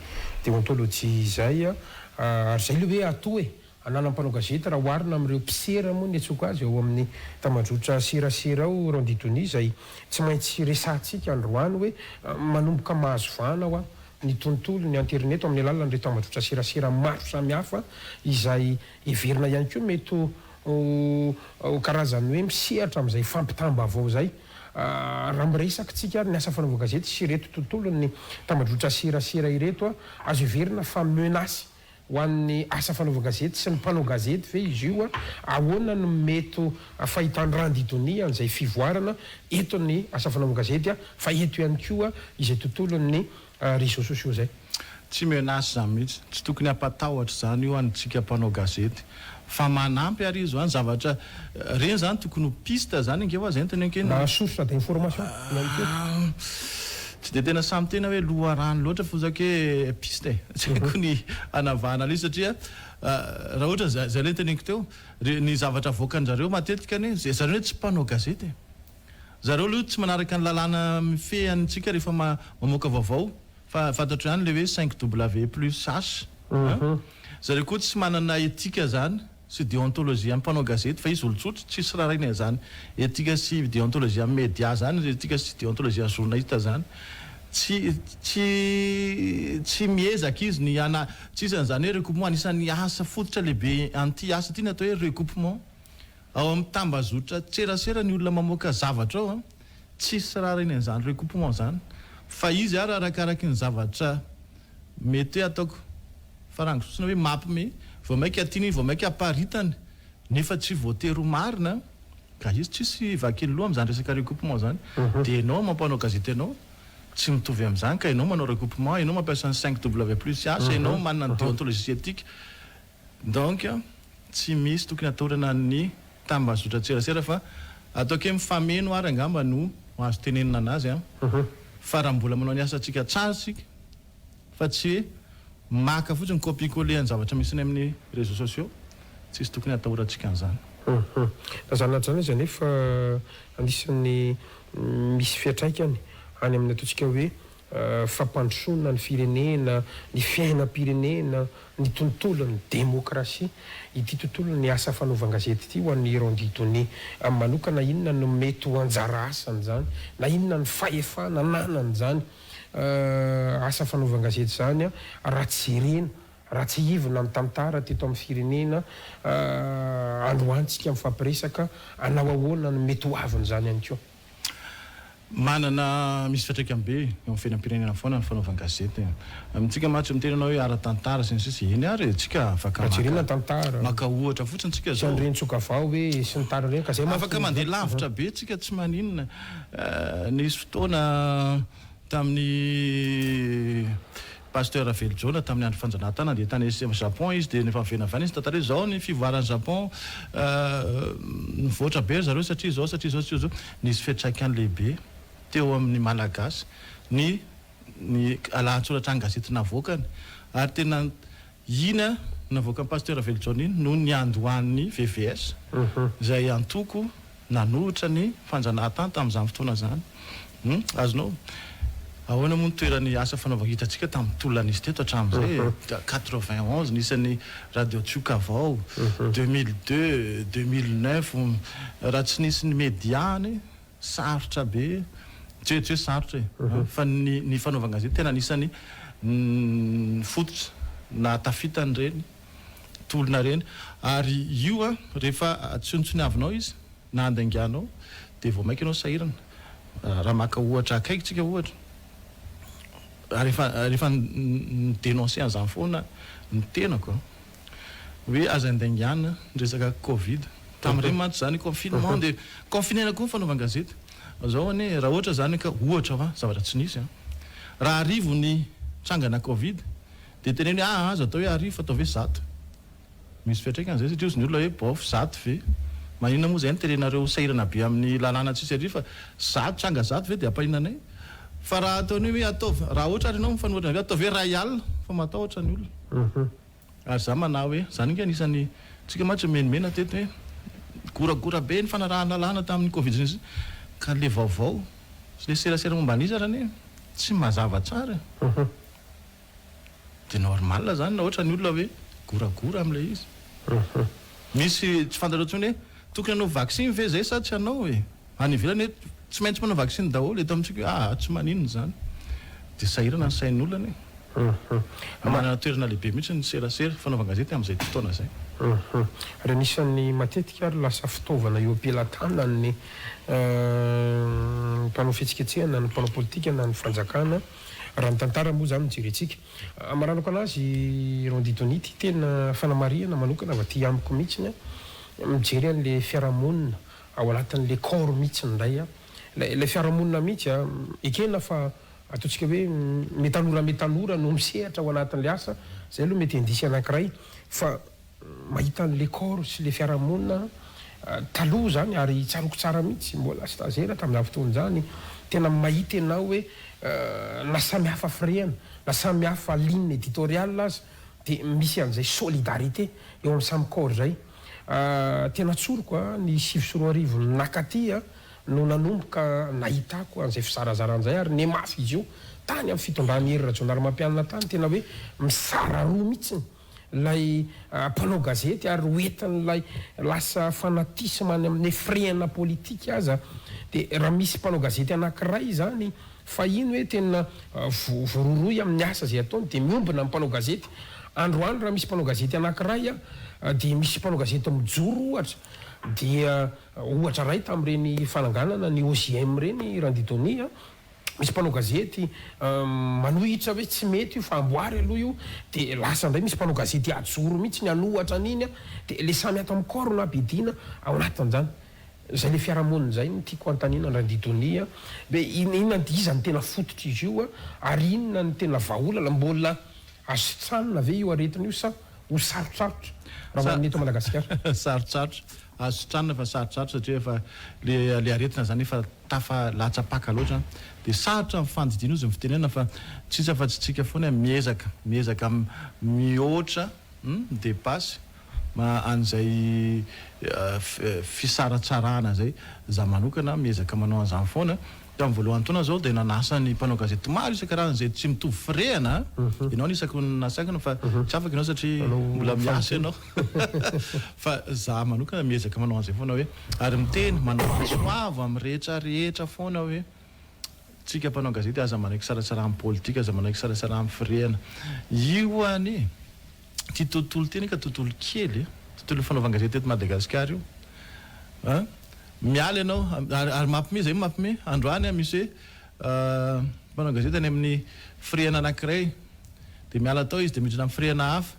A: déontologie zay ary zay le hoe atao anana mpanao gazety raha oharina amin'ireo mpisera moa ny atsoko azy ao amin'ny tambazotra serasera ao randitony zay tsy maintsy resantsika androany hoe manomboka mahazo vana ao ny tontolo ny internet amin'ny alalan'ireo tambazotra serasera maro samihafa izay everina ihany koa mety karazany hoe misehatra amin'izay fampitamba avao zay raha miresaka tsika ny asa fanaovana gazety sy ireto tontolo ny tambazotra serasera ireto azo everina fa menasy ho an'ny asa fanaovana gazety sy ny mpanao gazety ve izy io ahoana no mety fahitany randitony an'izay fivoarana eto ny asa fanaovana gazety fa eto ihany koa izay tontolo ny réseaux sociaux zay
B: tsy menasy zany mihitsy tsy tokony hampatahotra zany io antsika mpanao gazety fa manampy ary izy zany zavatra reny zany tokony piste zany angefa zay teny ankeny
A: source d'information
B: tsy dia tena samy tena hoe loharano loatra fozaka hoe piste tsy tokony anavahana ale satria raha ohatra zay le teneniko teo ny zavatra avoakan'zareo matetika ny zareo hoe tsy mpanao gazety zareo aloha tsy manaraka ny lalàna mifehantsika rehefa mamoaka vaovao fa fantatro ihany le hoe 5W plus H zareo koa tsy manana etika zany sy déontologie amin'ny mpanao gazety fa izy olo-tsotra tsisy raraina zany etika sy déontologie amin'ny média zany etika sy déontologie amin'ny journaliste zany tsy miezaka izy ny tsisy an'izany hoe recoupement anisan'ny asa fototra lehibe anty asa ty ny atao hoe recoupement ao amin'ny tambazotra tserasera ny olona mamoaka zavatra ao tsisy raraina an'izany recoupement zany fa izy ary arakaraky ny zavatra mety hoe ataoko farango sosina hoe mampime vao mainka atiny vao mainka aparitany nefa tsy voatery marina ka izy tsisy vakily loha am'zany resaka recoupement zany dia ianao mampanao gazety ianao tsy mitovy am'izany ka ianao manao recoupement ianao mampiasa ny 5W plus asa ianao manana ny déontologie éthique donc tsy misy tokony atorana ny tambazotra tserasera fa atao ke mifameno ary angamba no azo tenenina anazy fa raha mbola manao ny asantsika tsara sika fa tsy hoe maka fotsiny copie-coller ny zavatra misy ny amin'ny réseaux sociaux tsisy tokony atahorantsika an'izany
A: zany zany izy nefa anisan'ny misy fiatraikany any amin'ny ataontsika hoe fampandrosoana ny firenena ny fiainam-pirenena ny tontolo ny démocratie ity tontolo ny asa fanaovan-gazety ity ho an'ny randidoni amin'ny manokana inona no mety ho anjara asany zany na inona ny fahefana nanany zany asa fanaovan-gazety zany raha tsy jerena raha tsy ivona amin'ny tantara teto amin'ny firenena androantsika mifampiresaka anao ahoana no mety ho aviny zany ihany koa
B: manana misy fiatraikany be eo amin'ny fiainam-pirenena foana ny fanaovan-gazety amintsika matsy mitenanao hoe ara-tantara sy ny sisy iny ary tsika afaka
A: jerena tantara
B: maka ohatra fotsiny tsika zao
A: reny tsoka vao hoe sy ny tara reny ka zay
B: afaka mandeha lavitra be tsika tsy maninona nisy fotoana tamin'ny pasteur Veljaona tamin'ny andro fanjanahantany dia tany Japon izy dia nefa mivenavana izy tantara hoe zao ny fivoarany Japon nivoatra be zareo satria zao nisy fiatraikany lehibe teo amin'ny malagasy ny alahatsoratra ny gazety navoakany ary tena ina navoakany pasteur Veljaona iny no ny andohan'ny VVS izay antoko nanohitra ny fanjanahantany tamin'izany fotoana zany azonao ahoana moa ny toerany asa fanaovana hitantsika tamin'ny tolonan'izy teto hatramin'izay 91 nisan'ny radio tsioka avao 2002 2009 raha tsy nisy ny mediany sarotra be tsy hoe sarotra fa ny fanaovan-gazety tena nisan'ny fototra na tafitany reny tolona reny ary io rehefa tsontsoniavinao izy na andainganao dia vao maika ianao sahirana raha maka ohatra akaiky tsika ohatra rehefa dénoncé an'izany foana ny tenako hoe aza andaingana resaka covid tamin'ireny mantsy zany confinement dia confinena koa ny fanaovan-gazety zao ane raha ohatra zany ka ohatra fa zavatra tsy nisy raha arivo ny trangana covid dia teneny hoe azo atao hoe arivo atao hoe zato misy fiatraikan'izay satria ozy ny olona hoe bof zato ve maninona moa zay ny terenareo sahirana be amin'ny lalàna tsisy arivo fa zato tranga zato ve dia ampahinanay fa raha ataony hoe ataovy raha ohatra ary ianao mifanohitra hoe ataovy hoe ray alina fa matahotra ny olona ary za manao hoe zany inga anisan'ny tsika matsy menimena teto hoe goragora be ny fanarahana lalàna tamin'ny covid nisy ka le vaovao sy le serasera momba an'izy arany tsy mazava tsara dia normal zany na ohatra ny olona hoe goragora amin'ilay izy misy tsy fantatro ntsony hoe tokony hanao vaccine ve zay sa tsy hanao hoe any ivelany hoe tsy maintsy manao vaccine daholo eto amintsika hoe tsy maninona zany dia sahirana ny sain'olona manana toerana lehibe mihitsy ny serasera fanaovan-gazety amin'izay fotoana zay
A: ary anisan'ny matetika ary lasa fitaovana eo am-pelantanany mpanao fihetsiketsehana ny mpanao politika na ny fanjakana raha ny tantara moa zany mijeretsika maranako anazy randidoni ty tena fanamariana manokana va ty amiko mihitsiny mijery an'le fiarahamonina ao anatin'le corps mihitsy ndray le fiarahamonina mihitsy ekena fa ataontsika hoe metanora no misehatra ao anatin'le asa zay aloha mety indisy anankiray fa mahita an'le corps sy le fiarahamonina taloha zany ary tsaroko tsara mihitsy mbola stazera tamin'izany fotoana zany tena mahita ianao hoe na samy hafa firiana na samy hafa ligne éditoriale azy dia misy an'izay solidarité eo amin'ny samy corps zay tena tsoroko ny 7 nakaty no nanomboka nahitako an'izay fizarazaran'izay ary ny mafy izy io tany amin'ny fitondrany hery rajonary mampianana tany tena hoe misara roa mihitsiny lay mpanao gazety ary hoentin'lay lasa fanatismany amin'ny freina politika aza dia raha misy mpanao gazety anankiray zany fa iny hoe tena vororoy amin'ny asa zay ataony dia miombina mpanao gazety androandro raha misy mpanao gazety anankiray dia misy mpanao gazety mijoro ohatra dia ohatra ray tamin'ireny fananganana ny OGM reny randidoni misy mpanao gazety manohitra hoe tsy mety io fa amboary aloha io dia lasa ndray misy mpanao gazety ajoro mihitsy ny anohatra an'iny dia le samy ato amin'ny corps no abidina ao anatin'izany zay le fiarahamonina zay no tiako antanina randitonia be inona iza ny tena fototra izy io ary inona ny tena vaolana mbola azotranona ve io aretina io sa ho sarotsarotra raha maneto Madagasikara
B: sarotsarotra azotranona fa sarotsarotra satria efa le aretina zany efa tafa latsapaka loatra dia sarotra mifandidiana io zay fitenena fa tsisy afa-tsy tsika foana miezaka mihoatra dépasse an'izay fisaratsarana zay za manokana miezaka manao an'izany foana tamin'ny voalohany taona zao dia nanasa ny mpanao gazety maro isan-karazany tsy mitovy firehana ianao nisako nasakana fa tsy afaka ianao satria mbola miasa ianao fa za manokana miezaka manao an'izay foana hoe ary miteny manao asoavo amin'ny rehetrarehetra foana hoe tsika mpanao gazety aza manaiky saratsara amin'ny politika aza manaiky saratsara amin'ny firehana io any ty tontolo teny ka tontolo kely tontolo fanaovana gazety eto Madagascar io miala ianao ary mampime zay mampime androany misy hoe mpanao gazety any amin'ny firehana anankiray dia miala tao izy dia miditra amin'ny firehana hafa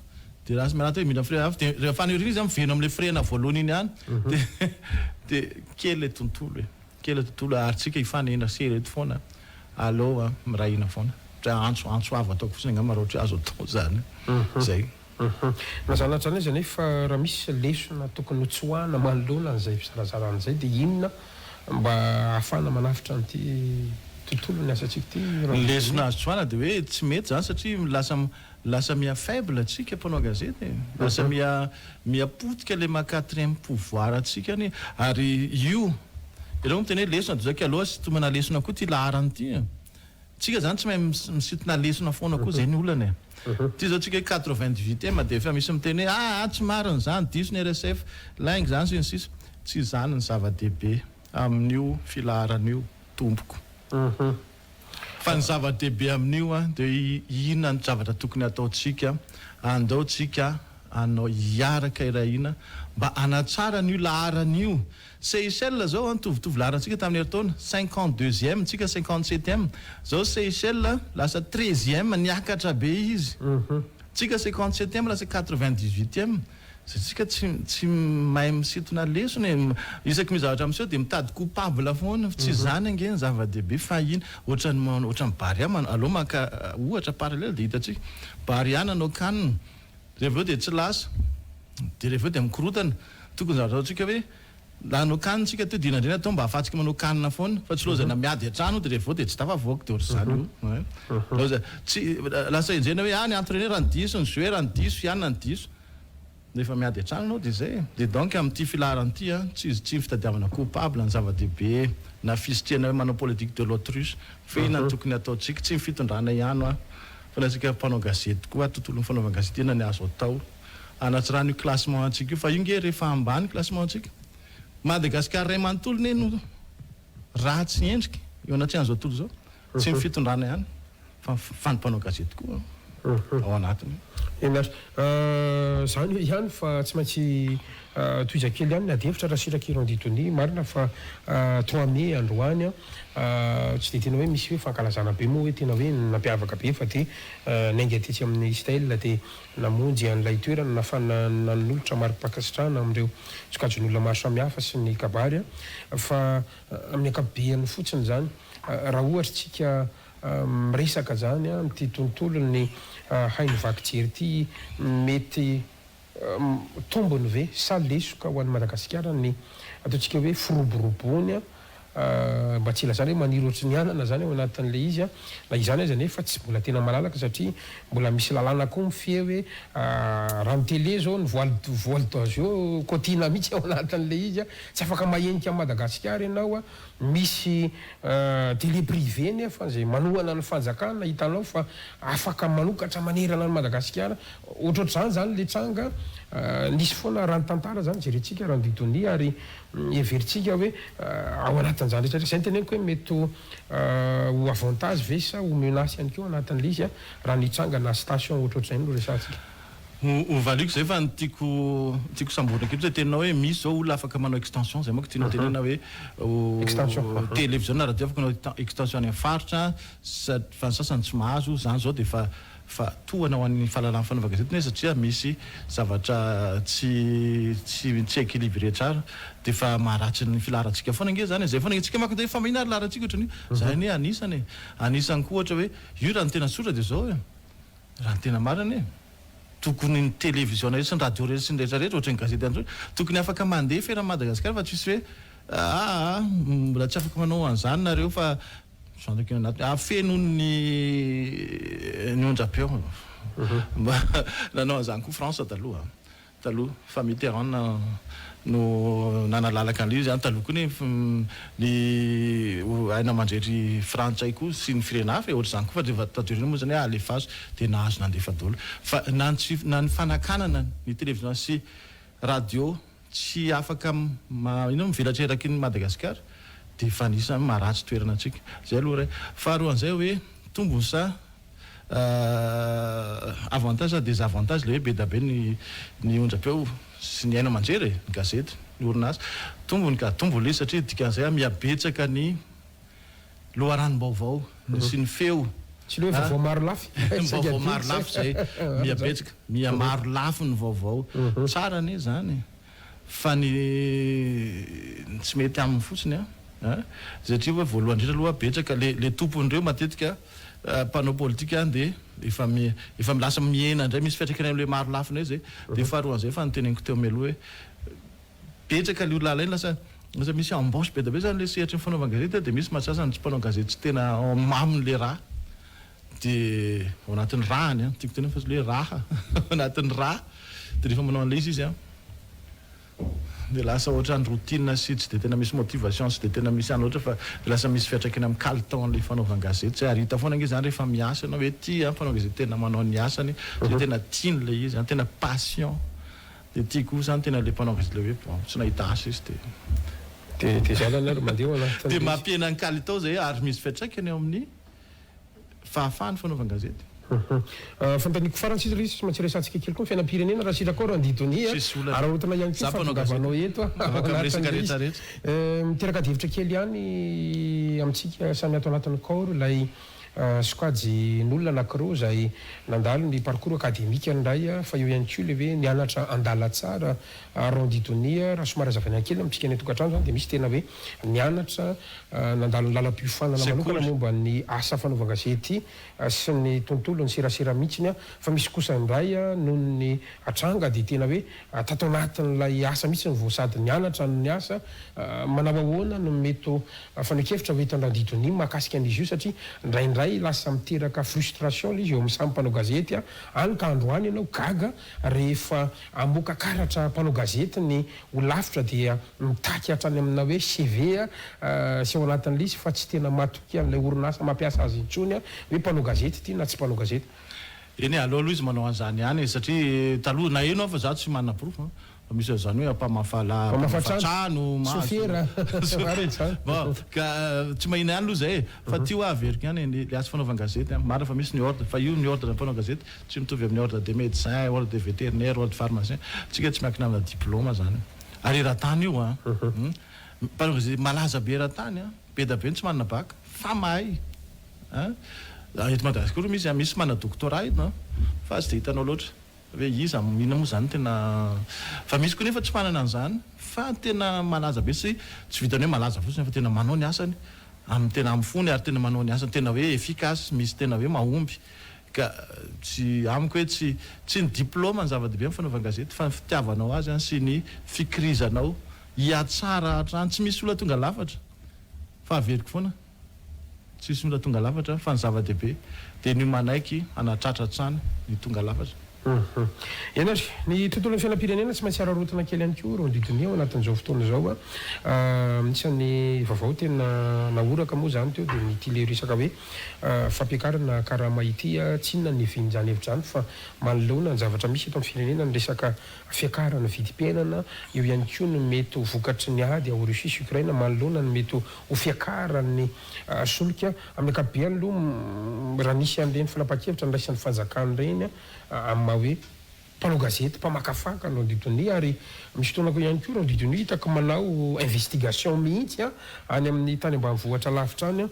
B: dia raha miala tao miditra amin'ny firehana hafa dia rehefa faniriana izy miveno amin'ilay firehana voalohany iny ihany dia kely le tontolo kely le tontolo ary tsika hifanena sery eto foana aloha mirahina foana antso avo ataoko fotsiny angamba raha ohatra azo atao zany zay
A: mazanatra anay zany fa raha misy lesona tokony hotsoahana manoloana an'izay fisarazarana zay dia inona mba ahafahana manafitra an'ity tontolo ny asantsika ty
B: lesona azo tsoahana dia hoe tsy mety zany satria lasa mia faible atsika mpanao gazety lasa miapotika le ma quatrième pouvoir atsika any ary io ianao miteny hoe lesona dozaka aloha sy tomana lesona koa ty laharanyty tsika zany tsy mahay misitona lesona foana koa zay ny olana ty zao tsika 98 dia efa misy miteny hoe tsy mariny zany diso ny RSF laingy zany sy ny sisa tsy zany ny zava-dehibe amin'io filaharan'io tompoko fa ny zava-dehibe amin'io dia inona ny zavatra tokony ataotsika andaotsika anao hiaraka irahina mba anatsara n'io laharan'io Seychelles zao tovitovy laharantsika tamin'ny heritaona 52e tsika 57e zao Seychelles lasa 13e niakatra be izy tsika 57e lasa 98e satsika tsy mahay misitona lesona isaky mizavatra amin'seo dia mitady coupable foana tsy zany ange ny zava-dehibe fa iny ohatran'ny Bariana aloha maka ohatra parallèle dia hitatsika Bariana anao kanina rehefa eo dia tsy lasa dia rehefa eo dia mikorotana tokony zavatra ataotsika hoe lanao kanina tsika teo dinandrena atao mba ahafatsika manao kanina foana fa tsy lozana miady atrano dia rehefa eo dia tsy tafavoaka dia ohatry zany lasa enjena hoe ny entraîneur ny diso ny joueur ny diso ianona ny diso rehefa miady atrano anao dia zay dia donc amin'ity filaharan'ity tsy fitadiavana coupable ny zava-dehibe na fisitriana hoe manao politique de l'autruche fa ina ny tokony ataotsika tsy mifitondrana ihany fa nasika mpanao gazety koa tontolo fanaovana gazety ina ny azo atao anatsirano classement antsika io fa io nge rehefa ambany classement antsika Madagascar ray manontolo neno ratsy endrika eo anaty an'izao tontolo zao tsy mifitondrana ihany fa fanimpanao gazety koa ao anatiny
A: zany hoe ihany fa tsy maintsy toizakely ihany ny adevitra raha sirakiro anditony marina fa 3 mai androany tsy dia tena hoe misy hoe fankalazana be moa hoe tena hoe nampiavaka be fa dia nainga atetsy amin'ny Israel dia namonjy an'ilay toerana nafana n'olotra maro pakasitrana amin'ireo sokajin'olona maro samihafa sy ny kabary fa amin'ny ankapobeny fotsiny zany raha ohatra tsika miresaka zany ty tontolo ny hainy vaky-jery ty mety tombony ve sa lesoka ho an'ny Madagasikara ny ataontsika hoe firoborobony mba tsy ilazany hoe maniry ohatry ny anana zany ao anatin'le izy na izany azy anefa tsy mbola tena malalaka satria mbola misy lalàna koa mifehy hoe rano télé zao ny voile d'oiseau kotina mihitsy ao anatin'le izy tsy afaka mahenika amin'ny Madagasikara ianao misy télé privé nefa zay manohana ny fanjakana hitanao fa afaka manokatra manerana ny Madagasikara ohatrohatr'izany zany le tranga nisy foana rano-tantara zany jerentsika rano ditony ary everitsika hoe ao anatin'izany rehetra zay ny teneniko hoe mety ho avantage ve sa ho menace ihany keo anatin'le izy raha nitranga na station ohatrohatr'izay no resatsika
B: ovaliko zay fa tiako samborina keto zay tenao hoe misy zao olona afaka manao extension zay moa tianao tenena hoe télévision na radio afaka manao extension any amin'ny faritra fa ny sasany tsy mahazo zany zao dia fa fa tohana ho an'ny fahalalan'ny fanaovana gazety ne satria misy zavatra tsy équilibré tsara dia fa maharatsy ny filarantsika foana nge zany zay foana nge tsika mako dia fa mahina larantsika ohatrany zay ne anisany anisany koa ohatra hoe io raha ny tena sotra dia zao raha ny tena marina tokony ny télévision rehetra sy ny radio rehetra sy ny rehetrarehetra ohatra ny gazety any tokony afaka mandeha fera Madagascar fa tsy misy hoe mbola tsy afaka manao an'izany nareo fa feno ny onjapeo nanao an'izany koa France taloha fa Mitterrand no nanalalaka an'ilay izy taloha koa ny aina mandrehitry frantsay koa sy ny firenena hafa ohatra izany koa fa rehefa tadorina moa zany hoe alefazo dia nahazo nandefa daholo fa na ny fanakanana ny télévision sy radio tsy afaka mivelatra eraky ny Madagascar dia fa anisany maharatsy toerana antsika zay aloha ray faharoa an'izay hoe tombony sa avantage sa désavantage le hoe be da be ny onjapeo sy ny aina aman-jery ny gazety ny orinasa tombony ka tombony le satria dikan'izay miabetsaka ny loharanom-baovao sy ny feo
A: tsy le hoe vaovao maro lafy
B: vaovao maro lafy zay miabetsaka maro lafy ny vaovao tsara ne zany fa ny tsy mety aminy fotsiny satria hoe voalohany indrindra aloha betsaka le tompon'ireo matetika mpanao politika dia efa milasa miena indray misy fiatraikany am'le maro lafina zay dia faharoan'izay fa nyteneniko teo amialoha hoe betsaka le olala iny lasa misy embauche be da be zany le sehatra ny fanaovana gazety dia misy matsasany tsy mpanao gazety tsy tena maminy le raha dia ao anatin'ny rahany tiako tena fa le raha ao anatin'ny raha dia rehefa manao an'le izy dia lasa ohatra ny routine sy tsy dia tena misy motivation sy dia tena misy any ohatra fa lasa misy fiatraikany amin'ny caleton le fanaovana gazety tsy arita foana nge zany rehefa miasa anao hoe ty mpanao gazety tena manao ny asany zay tena tiany le izy tena passion dia ty koa zany tena le mpanao gazety le hoe tsy nahita asa izy
A: dia zany ary mandeha
B: dia mampiena ny caleton zay ary misy fiatraikany ao amin'ny fahafahany fanaovana gazety
A: fantaniko farany sisa tsy maintsy resantsika kely koa ny fiainam-pirenena raha sirakao raha anditonia ary otana ihany koa fangavanao eto miteraka devitra kely ihany amintsika samy ato anatin'ny corps ilay sokajy n'olona anankiroa zay nandalo ny parcours académique ndray fa eo ihany koa le hoe nianatra andala tsara randitonia raha somary azavana kely amintsika ny tokantrano zany dia misy tena hoe nianatra nandalo ny lalam-piofanana manokana momba ny asa fanaovana gazety sy ny tontolo ny serasera mihitsiny fa misy kosa indray noho ny atranga dia tena hoe tatao anatin'ilay asa mihitsy ny voasady nianatra ny asa manao ahoana no mety fanekevitra hoe hitandranditonia mahakasika an'izy io satria ndraindray lasa miteraka frustration izy eo amin'ny samy mpanao gazety any ka androany ianao gaga rehefa amoka karatra mpanao gazety ny olafitra dia mitaky hatrany amina hoe CV sy ao anatin'le izy fa tsy tena matoky an'ilay orinasa mampiasa azy intsony hoe mpanao gazety ty na tsy mpanao gazety
B: eny aloha izy manao an'izany ihany satria taloha na eno fa za tsy manana proof misy zany hoe ampamafatrano
A: sofera
B: ka tsy mahina ihany aloha zay fa ty ho averiko ihany le asa fanaovana gazety marina fa misy ny ordre fa io ny ordre mpanao gazety tsy mitovy amin'ny ordre de médecin ordre de vétérinaire ordre de pharmacien tsika tsy miankina amina diplôma zany ary eran-tany io mpanao gazety malaza be eran-tany be da be tsy manana baka fa mahay eto Madagascar misy mana doctorat ino fa tsy dia hitanao loatra hoe iza ina moa zany tena fa misy koa nefa tsy manana an'izany fa tena malaza be sy tsy vitany hoe malaza fotsiny fa tena manao ny asany amin'ny tena amin'ny fony ary tena manao ny asany tena hoe efficace misy tena hoe mahomby ka tsy amiko hoe tsy ny diplôma ny zava-dehibe amin'ny fanaovana gazety fa ny fitiavanao azy sy ny fikirizanao hiatsara hatrany tsy misy olona tonga lafatra fa averiko foana tsy misy olona tonga lafatra fa ny zava-dehibe dia ny manaiky anatratra trany ny tonga lafatra
A: ianary ny tontolon'ny fiainam-pirenena tsy maintsy ararotana kely ihany koa ronditonia ao anatin'izao fotoana izao anisan'ny vaovao tena naoraka moa zany teo dia nity le resaka hoe fampiakarana karama ity tsy inona ny viny zany hevitra zany fa manoloana ny zavatra misy eto amin'ny firenena ny resaka fiakarana vidim-piainana eo ihany koa no mety ho vokatry ny ady ao Russie sy Ukraine manoloana ny mety ho fiakarany solika amin'ny ankapobeny aloha raha nisy an'ireny fanapa-kevitra ndraisan'ny fanjakany ireny amin'ny hoe mpanao gazety mpamakafaka no didony ary misy fotoana ko ihany koa no didony hitako manao investigation mihitsy any amin'ny tany ambanivohitra lavitra any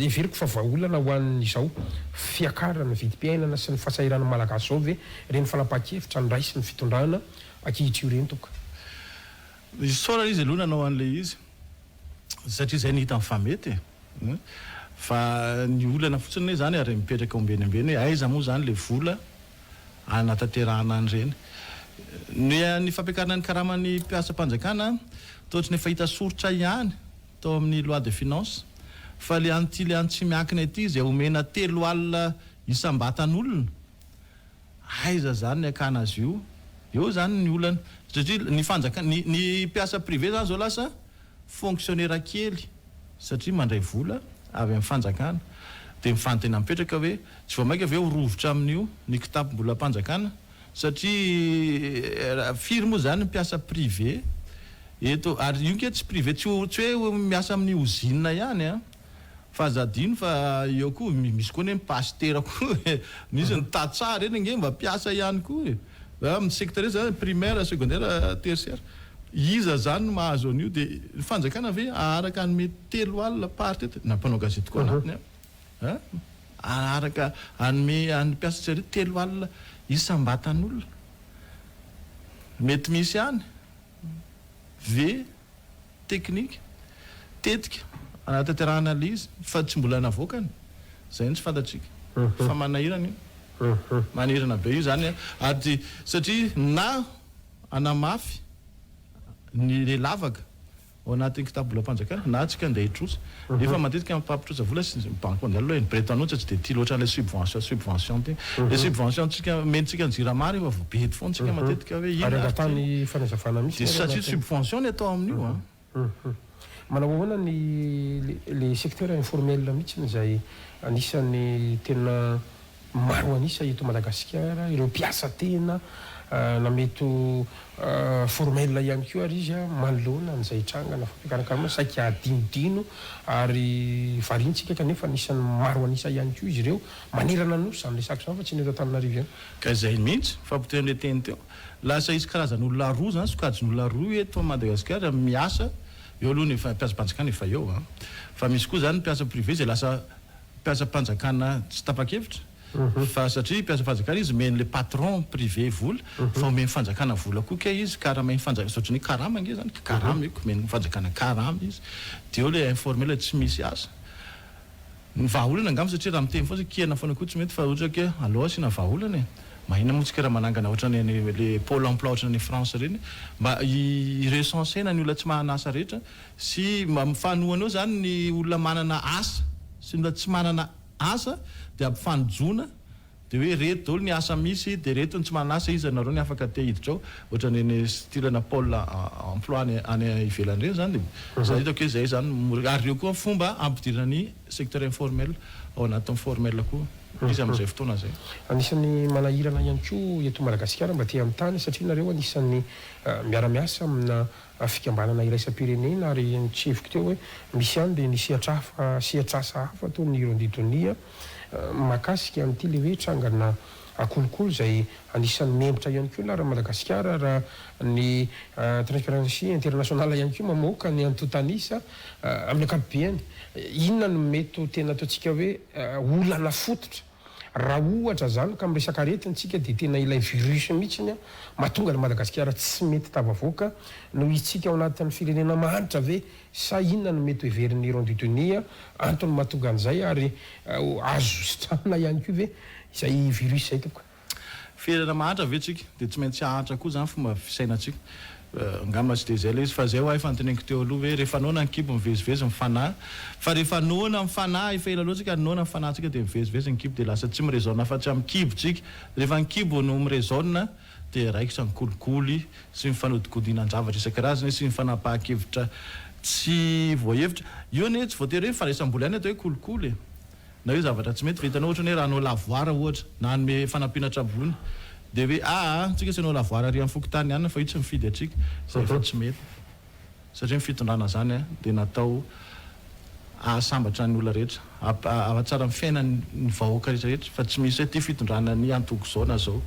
A: everiko fa vaolana ho an'izao fiakarana vidim-piainana sy ny fahasahiran'ny malagasy zao ve reny fanapaha-kevitra ny ray sy ny fitondrana akihitry io reny toka
B: sora izy aloha nanao an'le izy satria zay ny hita amin'ny famety fa ny olana fotsiny hoe zany ary mipetraka ombenembeny hoe aiza moa zany le vola anatanterahana an'ireny ny fampiakarana ny karaman'ny mpiasa-panjakana tohatry ny efa hita soritra ihany tao amin'ny loi de finance fa le tsy miankina ity zay omena 3 alina isam-batan'olona aiza zany ny akana azy io zany ny olana satria ny fanjakana ny mpiasa privé zany zao lasa fonctionnaire kely satria mandray vola avy amin'ny fanjakana dia mifantena mipetraka hoe tsy voamaika aveo rovotra amin'io ny kitapo-mbola mpanjakana satria firy moa zany mpiasa privé eto ary io nke tsy privé tsy hoe miasa amin'ny usine ihany fa zadino fa eo koa misy koa ny pasteur koa misy ny tatsara eny nge mba mpiasa ihany koa amin'ny secteur zany primaire secondaire tertiaire iza zany mahazo an'io dia ny fanjakana ve araka anome 3 alina part eto na mpanao gazety koa anatiny araka anome any mpiasa tsary 3 alina isam-batan'olona mety misy ihany ve teknika tetika anatanterahana le izy fa tsy mbola navoakany zay tsy fantatsika fa manahirana io manahirana be io zany ary satria na anamafy ny le lavaka ao anatin'ny kitapo-bola mpanjakana na atsika andeha hitrosa efa matetika mpampitrosa vola sy banque mondiale aloha ny breton-otra tsy dia tia loatra le subvention ty le subvention tsika mentsika ny jiramary efa voabety foana tsika matetika hoe
A: inatany fanazavana misy
B: satria subvention ny atao amin'io
A: manao ahoana le secteur informel mihitsy zay anisan'ny tena maro anisa eto Madagascar ireo mpiasa tena na meto formel ihany koa ary izy manoloana an'izay trangana fampiakarakaramoa saika adinodino ary varintsika kanefa anisan'ny maro anisa ihany koa izy ireo manerana no zany lesako zany fa tsy neto Antananarivo ihany
B: ka zay mihitsy fampiteny le teny teo lasa izy karazan'olona roa zany sokajin'olona roa eto Madagascar miasa eo aloha ny mpiasa-panjakana efa eo fa misy koa zany mpiasa privé zay lasa mpiasa-panjakana tsy tapa-kevitra fa satria mpiasa-panjakana izy men'le patron privé vola fa omeny fanjakana vola koa ke izy karameny fanjakana sotrany karama nge zany karama iko meny fanjakana karama izy dia eo le informel tsy misy asa ny vahaolana angamba satria raha miteny foana kiana foana koa tsy mety fa ohatra ke aloha asina vahaolana mahina moa tsika raha manangana ohatrany le pôle emploi ohatrany France reny mba irecensena ny olona tsy mahanasa rehetra sy mifanohanao zany ny olona manana asa sy ny olona tsy manana asa dia ampifanojona dia hoe reto daholo ny asa misy dia reto ny tsy manasa izy anareo ny afaka te hiditra ao ohatrany ny stylena pôle emploi any ivelany reny zany dia zay hitako hoe zay zany ary reo koa fomba ampidirany secteur informel ao anatin'ny formel koa izy amin'izay fotoana zay
A: anisan'ny manahirana ihany koa eto Madagasikara mba te amin'ny tany satria nareo anisan'ny miara-miasa amina fikambanana iraisam-pirenena ary tsy heviko teo hoe misy ihany dia ny sehatrasa hafa toy ny ironditonia makasika an'ity le hoe trangana akolokolo zay anisan'ny membotra ihany koa lara Madagascar raha ny Presse internationale ihany koa mamoaka ny antotanisa amin'ny ankapobeny inona no mety tena ataontsika hoe olana fototra raha ohatra zany ka miresaka aretintsika dia tena ilay virus mihitsiny mahatonga ny Madagascar tsy mety tavavoaka no itsika ao anatin'ny firenena mahanitra ve sa inona no mety hoeverin'ny ironditonia antony mahatonga an'izay ary azo sitrana ihany koa ve izay virus zay tokoa
B: firenena mahantra ve tsika dia tsy maintsy ahatra koa zany fomba fisainatsika ngamba tsy dia zay le izy fa zay ho fanteneniko teo aloha hoe rehefa noana ny kibo mivezivezy mifanahy fa rehefa noana mifanahy efa ela loatsika noana mifanahintsika dia mivezivezy ny kibo dia lasa tsy mirezaona fa tsy amin'ny kibotsika rehefa ny kibo no mirezaona dia raikitra ny kolikoly sy mifanodikodinan-javatra isan-karazany sy mifanapahan-kevitra tsy voahevitra io ne tsy voatery hoe mifandraisam-bola ihany atao hoe kolikoly na hoe zavatra tsy mety fa hitanao ohatra hoe raha anao lavoara ohatra na anome fanampiana-tsavony dia hoe tsika tsy anao lavoara ary amin'ny fokotany ihany fa io tsy mifidy atsika zay fa tsy mety satria mifitondrana zany dia natao ahasambatra ny olona rehetra ahatsara mifiaina ny vahoaka rehetrarehetra fa tsy misy hoe ty fitondrana ny antoko zao na zao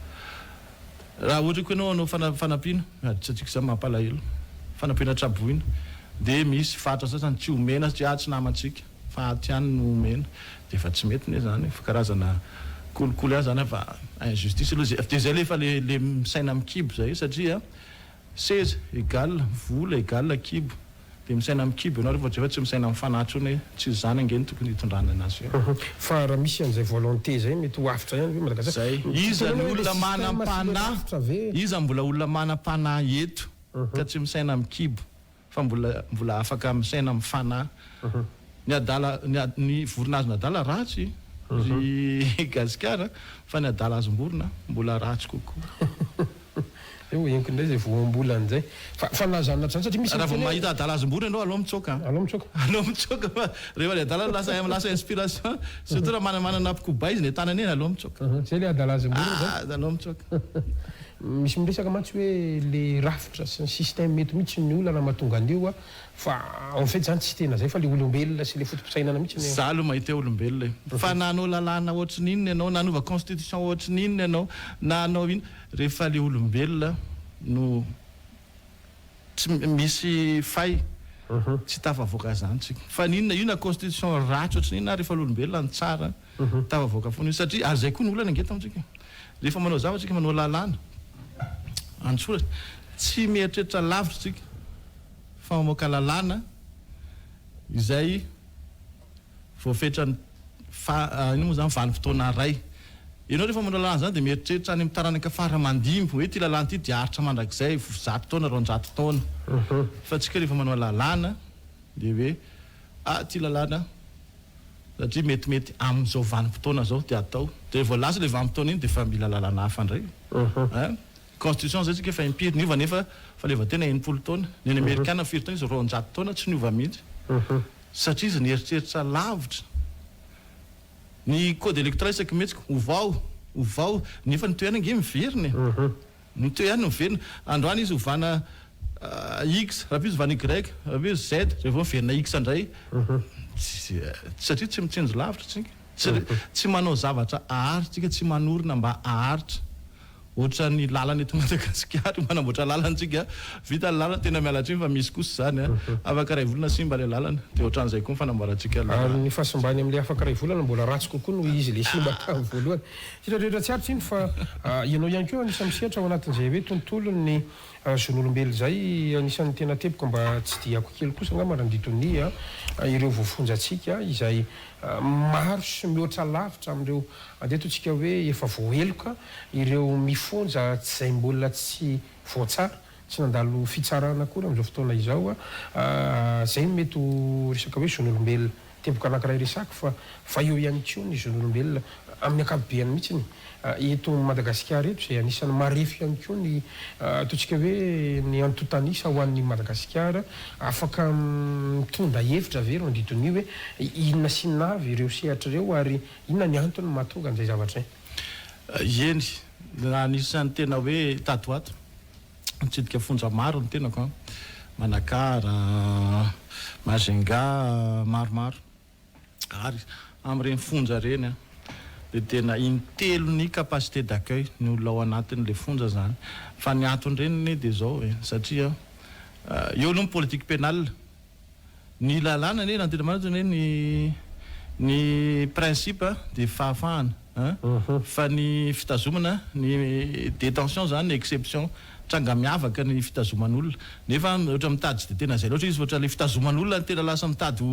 B: raha ohatra koa ianao fanampiana atsika zany mampalahelo fanampiana traboina dia misy fatra sasany tsy omena tsy tsy namantsika fa aty ihany no omena dia efa tsy mety ne zany fa karazana kolikoly ihany zany fa injustice aloha dia zay lefa le misaina mikibo zay satria seza égal vola égal kibo dia misaina mikibo ianao rehefa tsy misaina mifanatro ony tsy zany angeny tokony hitondrana anazy io
A: fa raha misy an'izay volonté zay mety ho afitra ihany Madagasikara
B: zay iza ny olona manam-panahy iza mbola olona manam-panahy eto ka tsy misaina mikibo fa mbola afaka misaina mifanahy ny vorinazo nadala ratsy ry Gasikara fa ny adala azomborona mbola ratsy kokoa
A: eo enkindray zay voambolany zay fa nazana trany satria misy
B: raha vao mahita adala azomborona ianao aloha mitsoka aloha mitsoka fa rehefa le adala lasa inspiration surtout raha manana pikoba izy ny tanany eny aloha mitsoka
A: zay le adala azomborona
B: aloha mitsoka
A: misy miresaka mantsy hoe le rafitra sy ny système mety mihitsy ny olona mahatonga an'io fa en fait zany tsy tena zay fa le olombelona sy le fotom-pisainana mihitsy
B: za aloha mahita olombelona fa nanao lalàna ohatry n'inona ianao nanova constitution ohatry n'inona ianao nanao ino rehefa le olombelona no tsy misy fay tsy tafavoaka zany tsika fa n'inona io na constitution ratsy ohatry n'inona rehefa l'olombelona ny tsara tafavoaka foana satria ary zay koa ny olana angeta amintsika rehefa manao zavatsika manao lalàna antsoratra tsy mieritreritra lavitra tsika fa mamoaka lalàna izay voafetra ino moa zany vanim-potoana ray ianao rehefa manao lalàna zany dia mieritreritra any amin'ny taranaka faramandimby hoe ty lalàna ty dia aritra mandrakizay 100 taona 200 taona fa tsika rehefa manao lalàna dia hoe ty lalàna satria metimety amin'izao vanim-potoana zao dia atao dia vao lasa le vanim-potoana iny dia fa mila lalàna hafa indray constitution zay tsika efa impiry niova nefa fa leva tena 80 taona ny amerikana firy taona izy 200 taona tsy niova mihitsy satria izy nieritreritra lavitra ny code électoral isaky mihetsika ovao nefa ny toerana nge miveriny ny toerana miverina androany izy ovana x raha izy ovana y raha izy z rehefa miverina x andray satria tsy mitsenjo lavitra tsika tsy manao zavatra aharitsika tsy manorina mba aharitra ohatra ny lalana eto Madagasikara manamboatra lalantsika vita lalana tena mialatriny fa misy kosa zany afaka ray volana simba le lalana dia ohatran'izay koa fanamboarantsika
A: ny fahasimbany amin'le afaka ray volana mbola ratsy kokoa no izy le simba tamin'ny voalohany rehetra tsy aritsy iny fa ianao ihany koa anisany misehatra ao anatin'izay hoe tontolo ny zon'olombelo zay anisan'ny tena tepoko mba tsy diako kely kosa nga marandritony ireo voafonjatsika izay maro sy mihoatra lavitra amin'ireo andetontsika hoe efa voaheloka ireo mifonja tsy zay mbola tsy voatsara tsy nandalo fitsarana akory amin'izao fotoana izao zay mety resaka hoe zon'olombelona tepoko anankiray resaka fa eo ihany keo ny zon'olombelona amin'ny akapobeany mihitsy eto Madagasikara eto zay anisan'ny marefo ihany koa ny ataontsika hoe ny antotanisa ho an'ny Madagasikara afaka mitondra hevitra very mandritony hoe inona sy navy ireo sehatra ireo ary inona ny antony mahatonga an'izay zavatra zay
B: eny anisan'ny tena hoe tatoato mitsidika fonja maro ny tenako Manakara Mazenga maromaro ary amin'ireny fonja reny dia tena intelo ny capacité d'accueil ny olona ao anatin'le fonja zany fa ny antony reny dia zao satria eo aloha ny politique pénale ny lalàna ne nantena manatona ny principe dia fahafahana fa ny fitazomana ny détention zany exception tranga miavaka ny fitazoman'olona nefa ohatra mitady tsy dia tena zay loatra izy ohatra le fitazoman'olona tena lasa mitady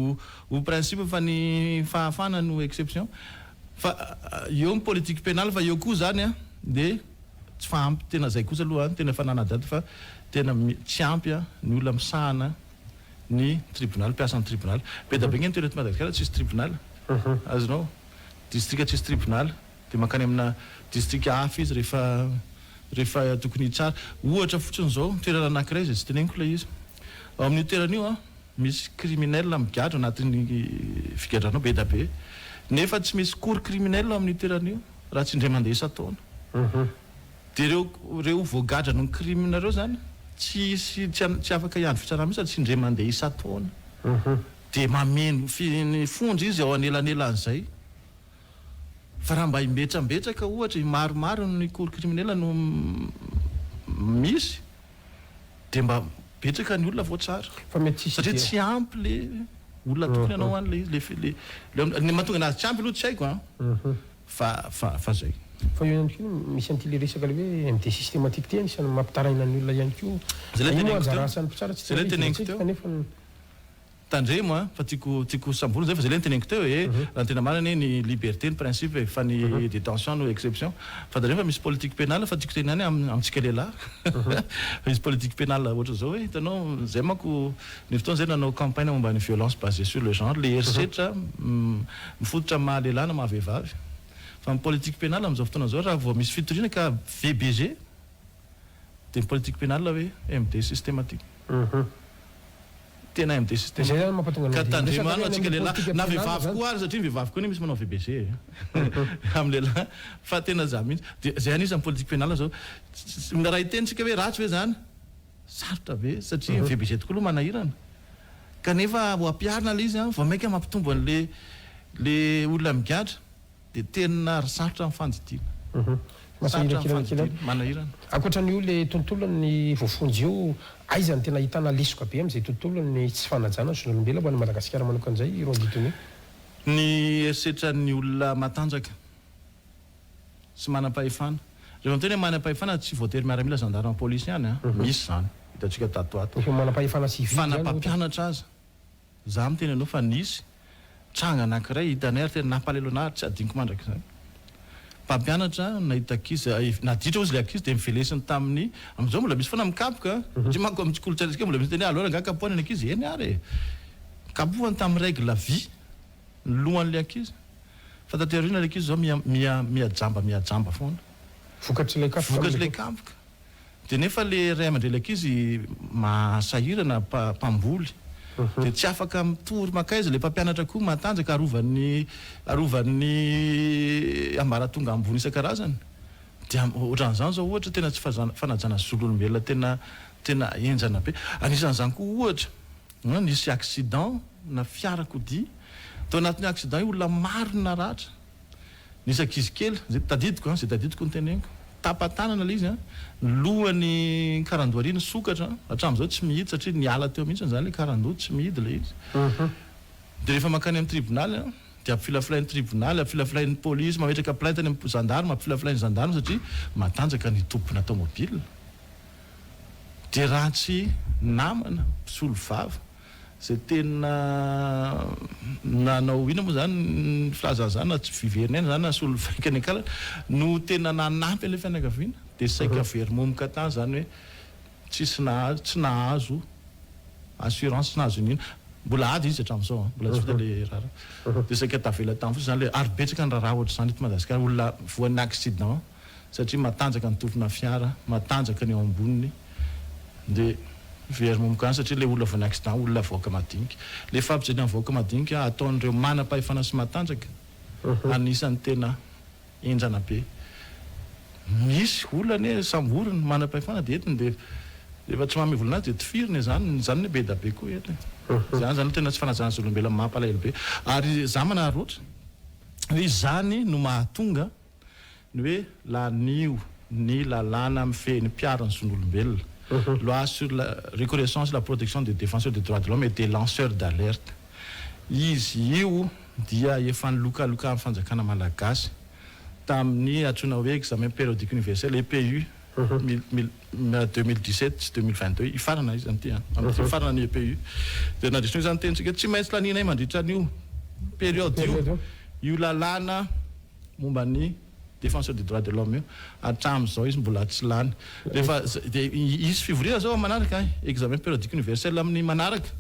B: ho principe fa ny fahafahana no exception fa eo ny politique pénale fa eo koa zany dia tsy fahampy tena zay kosa aloha tena fananadady fa tena tsy ampy ny olona misahana ny tribunal mpiasan'ny tribunal be da be ngeny toereto Madagasikara tsisy tribunal azonao district tsisy tribunal dia mankany amina district hafa izy rehefa tokony tsara ohatra fotsiny zao toerana anankiray zay tsy teneniko ilay izy ao amin'io toerana io misy criminel migadra anatin'ny figadranao be da be nefa tsy misy cour criminel amin'io toerana io raha tsy indray mandeha isa-taona dia reo voagadra no criminel reo zany tsy afaka ihany fitsarana mihitsy tsy indray mandeha isa-taona dia mameno ny fonja izy ao anelanelan'izay fa raha mba imbetrabetraka ohatra maromaro ny cour criminel no misy dia mba betsaka ny olona voatsara satria tsy ampy le olona tokony anao an'le izy le mahatonga anazy tsy ampy aloha tsy haiko a fa zay
A: fa io ihany koa misy an'ity le resaka le hoe MD systématique ty anisany mampitaraina ny olona ihany koa ino anjara asany mpitsara tsy kanefa
B: tandremo a fa tiako samborona zay fa zay le nyteneniko teo raha tena marina ny liberté ny principe fa ny détention no exception fa tandremo fa misy politique pénale fa tiako tena any amitsika lehilahy misy politique pénale ohatra zao hoe hitanao zay manko ny fotoana zay nanao campagne momba ny violence basée sur le genre le herisetra mifototra maha lehilahy na maha vehivavy fa ny politique pénale amin'izao fotoana zao raha vao misy fitoriana ka VBG dia ny politique pénale hoe MD systématique tena MD systématique ka tandremano atsika lehilahy na vehivavy koa ary satria ny vehivavy koa misy manao VBG amin'ny lehilahy fa tena za mihitsy dia zay anisan'ny politique pénale zao raha hitenitsika hoe ratsy hoe zany sarotra be satria VBG tokoa aloha manahirana kanefa ho ampiarina le izy vao maika mampitombo an'le olona migatra dia tena ry sarotra amin'ny fandidiana
A: ankoatran'io le tontolony voafonjy io aizany tena hitana lesoka be amin'izay tontolony tsy fanajana ny zon'olombelona ho any Madagascar manokan'izay ro ditony
B: ny erisetra ny olona matanjaka sy manam-pahefana rehefa miteny hoe manam-pahefana tsy voatery miaramila gendarme polisy ihany misy zany hitantsika tatoato
A: manam-pahefana civil
B: fanam-pampianatra aza za miteny anao fa nisy tranga anankiray hitanay ary tena nampalelo anahy tsy adiniko mandraka zany mpampianatra nahita ankizy naditra ozy le ankizy dia mivelesiny tamin'ny amin'izao mbola misy foana mikapoka tsy manko amin'ny kolotsaintsika mbola misy teny aloha nga kapohany ny ankizy eny ary kapohany tamin'ny règle vie ny lohan'le ankizy fa taterina le ankizy zao miajamba foana
A: vokatry le
B: kapoka dia nefa le ray aman-dreny ankizy mahasahirana mpamboly dia tsy afaka mitory makaiza le mpampianatra koa matanjaka arovan'ny ambaratonga ambony isan-karazany dia ohatran'izany zao ohatra tena tsy fanajana zon'olombelona tena enjana be anisan'izany koa ohatra nisy accident na fiarakodia tao anatin'ny accident io olona maro naratra nisy ankizy kely zay tadidiko ny teneniko tapatanana le izy lohany karandoariny sokatra hatramin'izao tsy mihidy satria niala teo mihitsy zany le karandoa tsy mihidy le izy dia rehefa makany amin'ny tribonaly dia ampifilafilain'ny tribonaly ampifilafilain'ny polisy mametraka plaintany amin'ny gendarme ampifilafilain'ny gendarme satria matanjaka ny tompona tomobile dia raha tsy namana mpisolo vava zay tena nanao ina moa zany filazana zany tsy viverina eny zany na solo vaikany akala no tena nanampy le fianakaviana dia saika verimomoka tany zany hoe tsy nahazo assurance tsy nahazo inina mbola ady izy hatramin'izao mbola tsy vita le rara dia saika tavela tany fotsy zany le ary betsaka ny raharaha ohatra zany eto Madagascar olona voan'ny accident satria matanjaka ny tompona fiara matanjaka ny eo amboniny dia verimomoka satria le olona voan'ny accident olona voaka madinika le fampijanina amin'ny voaka madinika ataon'ireo manam-pahefana sy matanjaka anisan'ny tena enjana be misy olana samboriny manam-pahefana dia etiny dia rehefa tsy mahame volana azy dia tifiriny zany ny be da be koa ety zany tena tsy fanajana zon'olombelona mampalahelo be ary za manaroatra hoe zany no mahatonga ny hoe lanio ny lalàna mifehy ny mpiarany zon'olombelona loi sur la reconnaissance et la protection des défenseurs des droits de l'homme et des lanceurs d'alerte izy io dia efa nilokaloka amin'ny fanjakana malagasy tamin'ny antsoina hoe examen périodique universel EPU 2017 sy 2022 ifarana izy amty ifarana ny EPU dia nandrisina izany tenitsika tsy maintsy lanina mandritra an'io période io lalàna momba ny défenseur des droits de l'homme hatramin'izao izy mbola tsy lany rehefa isy fivoriana zao manaraka examen périodique universel amin'ny manaraka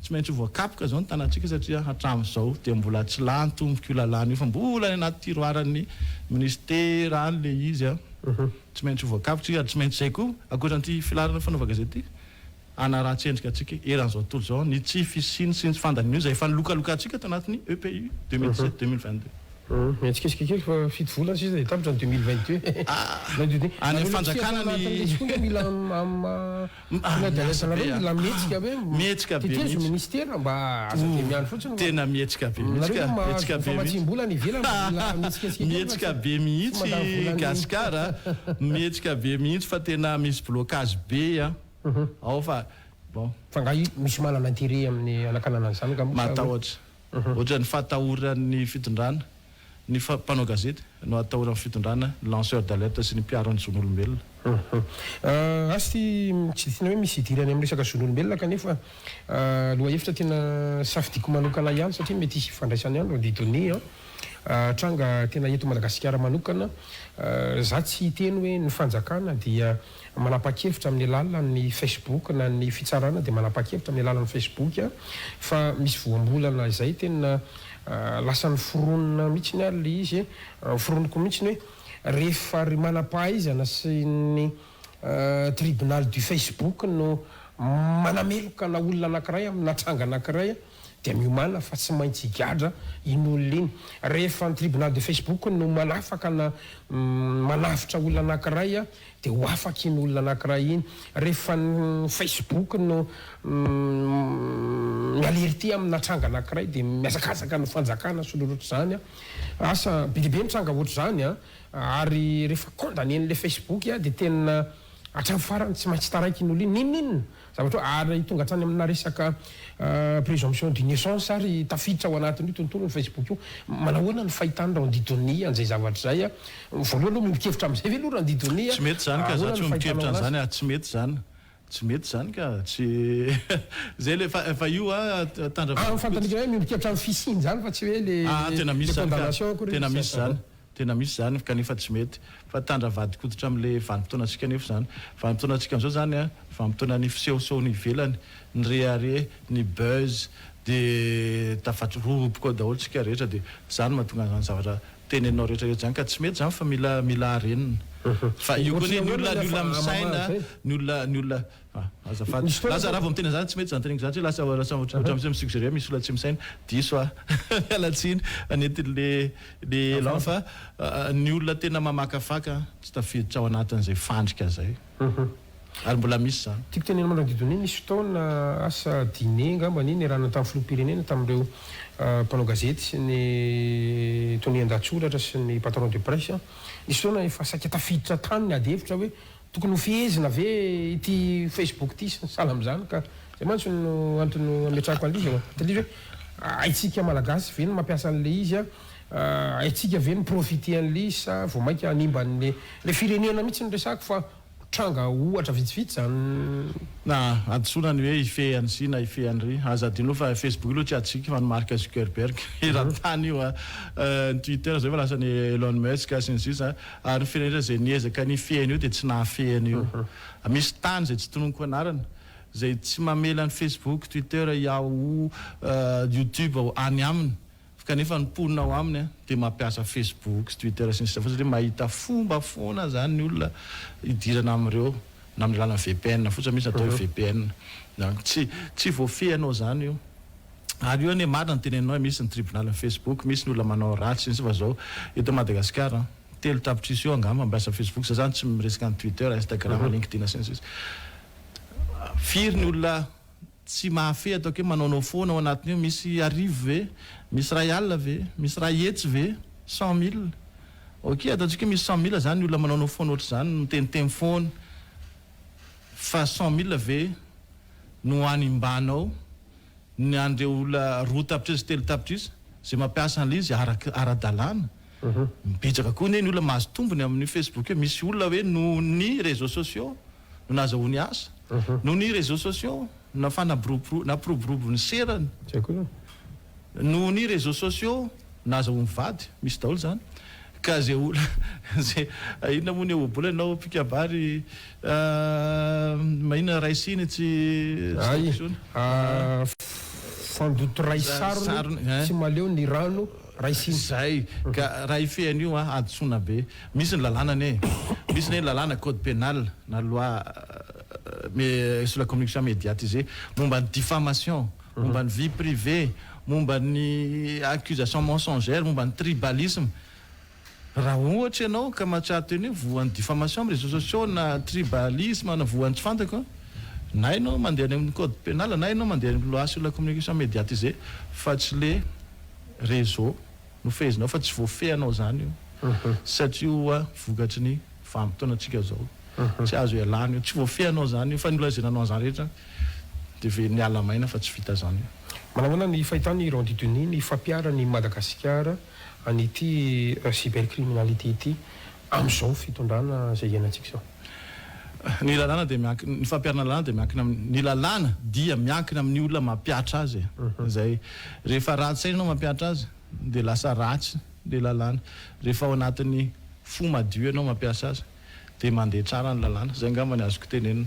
B: tsy maintsy voakapoka zao ny tanantsika satria hatramin'izao dia mbola tsy lany tomboka io lalàna io fa mbola ny anaty tiroaran'ny ministera any le izy tsy maintsy voakapoka tsy maintsy zay koa akoatran'ity filarana fanaova gazety anaratsendrika atsika eran'izao tontolo zao ny tsy fisiny sy ny fandaniana io zay efa nilokalokantsika tao anatin'ny EPU 2017-2022
A: Mihetsikesikekely fa fito volana sisa dia tapitra ny 2022
B: any fanjakanany
A: mila mila mihetsika hoe
B: mihetsika be
A: tetezo ministera mba aza dia miany fotsiny
B: tena mihetsika be
A: mamatsim-bolana ivelana
B: mihetsika be mihitsy gasikara mihetsika be mihitsy fa tena misy blocage be a ao fa bon
A: fa nga misy malana intérêt amin'ny anakanana zany ka
B: matahotra ohatra ny fatahoran'ny fitondrana ny mpanao gazety no atahoran'ny fitondrana lanceur d'alerte sy ny mpiaro ny zon'olombelona
A: asy tsy tiana hoe misy idirany amin'ny resaka zon'olombelona kanefa loha hevitra tena safidiko manokana ihany satria mety hisy fandraisany ihany rodidony tranga tena eto Madagascar manokana za tsy hiteny hoe ny fanjakana dia manapa-kevitra amin'ny alalan'ny Facebook na ny fitsarana dia manapa-kevitra amin'ny alalan'ny Facebook fa misy voambolana izay tena lasa ny foronina mihitsy ary izy foroniko mihitsy hoe rehefa ry manam-pahaizana sy ny tribunal du Facebook no manameloka na olona anankiray amina tranga anankiray dia miomana fa tsy maintsy higadra in'olona iny rehefa ny tribunal de Facebook no manafaka na manafitra olona anankiray dia ho afaka iny olona anankiray iny rehefa ny Facebook no mialerté amina tranga anankiray dia miazakazaka ny fanjakana solorotra zany asa bidibe mitranga ohatr' zany ary rehefa condamné-n'le Facebook dia tena hatramy farany tsy maintsy taraiky iny olo iny ninninina zavatra ary tonga hatrany amina resaka présomption d'innocence ary tafiditra ao anatin'io tontolo ny Facebook io manahoana ny fahitany randidoni an'izay zavatra zay voalohany aloha mihevitra amin'izay ve aloha randidoni
B: tsy mety zany ka za tsy mihevitra an'izany tsy mety zany tsy mety zany ka tsy zay le fa io
A: fantanika hoe mihevitra amin'ny fisiny zany fa tsy hoe le
B: tena misy zany tena misy zany tena misy zany kanefa tsy mety fa tandra vadikoditra amin'le vanim-potoanantsika nefa zany vanim-potoanantsika amin'izao zany vanim-potoana ny fisehosehony ivelany ny rehare ny buzz dia tafatry roboka daholo tsika rehetra dia zany mahatonga zany zavatra tenenao rehetrarehetra zany ka tsy mety zany fa mila arenina fa io koa ny olona misaina ny olona azafady lasa raha vao mitena zany tsy mety zany teneniko zany tsy lasa ohatran'izay misugérer misy olona tsy misaina diso alatsiny anetin'le elan fa ny olona tena mamakafaka tsy tafiditra ao anatin'izay fandrika zay ary mbola misy zany
A: tiako tenena mandradidony nisy fotoana asa dîner ngambany iny erahana tamin'ny filoham-pirenena tamin'ireo mpanao gazety sy ny Tony Ndatsoratra sy ny patron de presse nisy fotoana efa saika tafiditra tany ny ady hevitra hoe tokony ho fihezina ve ity Facebook ity sy ny sahala amin'izany ka zay mantsy no antony ametrahako an'izy satria hoe haitsika malagasy ve ny mampiasa an'le izy haitsika ve ny profiter an'le izy sa vao mainka hanimba le firenena mihitsy ny resako fa tranga ohatra vitsivitsy zany
B: na adisonany hoe ife an'zy na ife an'ry azadino fa Facebook aloha tsy atsika fa ny Mark Zuckerberg iratany io ny Twitter zay fa lasa ny Elon Musk sy ny sisa ary ny firenena zay niezaka ny fehany io dia tsy nahafehany io misy tany zay tsy tononoko anarana zay tsy mamela ny Facebook Twitter Yahoo YouTube any aminy kanefa nyponina ao aminy dia mampiasa Facebook sy Twitter sy ny sisa fa satria mahita fomba foana zany ny olona idirana amin'ireo na amin'ny lalana VPN fotsiny misy atao hoe VPN tsy voafehanao zany io ary io ane marina ny tenenao misy ny tribunal ny Facebook misy ny olona manao ratsy sy fa zao eto Madagascar telo tapitrisa io angamba mampiasa Facebook sa zany tsy miresaka ny Twitter Instagram LinkedIn sy ny sisa firy ny olona tsy mahafehy atao hoe manaonao foana ao anatin'io misy arivo ve misy ray alina ve misy ray hetsy ve 100 000 ok ataontsika misy 100 000 zany ny olona manaonao foana ohatry zany miteniteny foana fa 100 000 ve no animbanao ny andreo olona roa tapitrisa telo tapitrisa zay mampiasa an'le izy ara-dalàna mipetraka koa ny olona mahazo tombony amin'ny Facebook hoe misy olona hoe noho ny réseaux sociaux no nazahoany asa noho ny réseaux sociaux nampiroborobo ny serany noho ny réseaux sociaux nazahoany vady misy daholo zany ka zay olona zay inona moa ny obola ianao pikabary mahina raisiny tsy
A: fandoto ray sarony tsy maleo ny rano raisiny
B: zay ka raha ifehany io adisona be misy ny lalànany misy ny lalàna code pénal na loi mais sur la communication médiatisée momba ny diffamation momba ny vie privée, momba ny accusation mensongère, momba ny tribalisme. Raha ohatra ianao ka mahatrato eny voan'ny diffamation amin'ny réseaux sociaux na tribalisme na voan'ny tsy fantako, na ianao mandeha any amin'ny code pénal, na ianao mandeha amin'ny loi sur la communication médiatisée, fa tsy le réseau no fezinao, fa tsy voafehanao zany io. Satria vokatry ny vanim-potoanantsika zao. Tsy azo ialana io, tsy voafehanao zany io, fa nolazenanao zany rehetra dia ve niala maina fa tsy vita zany io.
A: Manahona ny fahitany Randitoni ny fampiarany Madagascar an'ity cybercriminalité ity amin'izao fitondrana izay iainantsika zao.
B: Ny lalàna dia miankina, ny fampiarana lalàna dia miankina ny lalàna dia miankina amin'ny olona mampiatra azy. Zay rehefa ratsy ianao mampiatra azy dia lasa ratsy le lalàna. Rehefa ao anatin'ny fo madio ianao mampiasa azy dia mandeha tsara ny lalàna. Zay angamba ny azoko tenenina.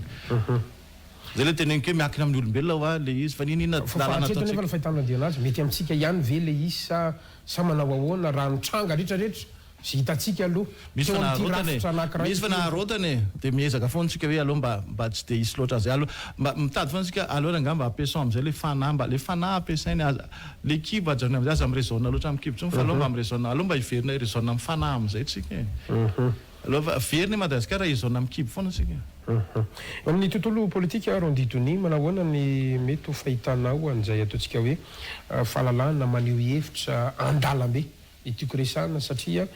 B: Zay le teneniko hoe miankina amin'ny olombelona le izy fa ninina lalàna
A: ataontsika. Nefa ny fahitana dia anazy mety amintsika ihany ve le izy sa manao ahoana raha nitranga rehetrarehetra sy hitantsika aloha.
B: Misy fa naharotany dia miezaka foana tsika hoe aloha mba tsy dia hisy loatra zay. Mba mitady foana tsika aloha angamba ampiasaina amin'izay le fanahy, mba le fanahy ampiasainy le kibo ajanona amin'izay aza miresaona loatra amin'ny kibo tsony fa aloha mba miresaona, aloha mba hiverina resaona amin'ny fanahy amin'izay tsika. Aloha verina Madagascar izaona amin'ny kibo foana tsika.
A: Amin'ny tontolo politika Randitoni manao ahoana ny mety ho fahitanao an'izay ataontsika hoe fahalalana maneho hevitra andalambe itiako resahana, satria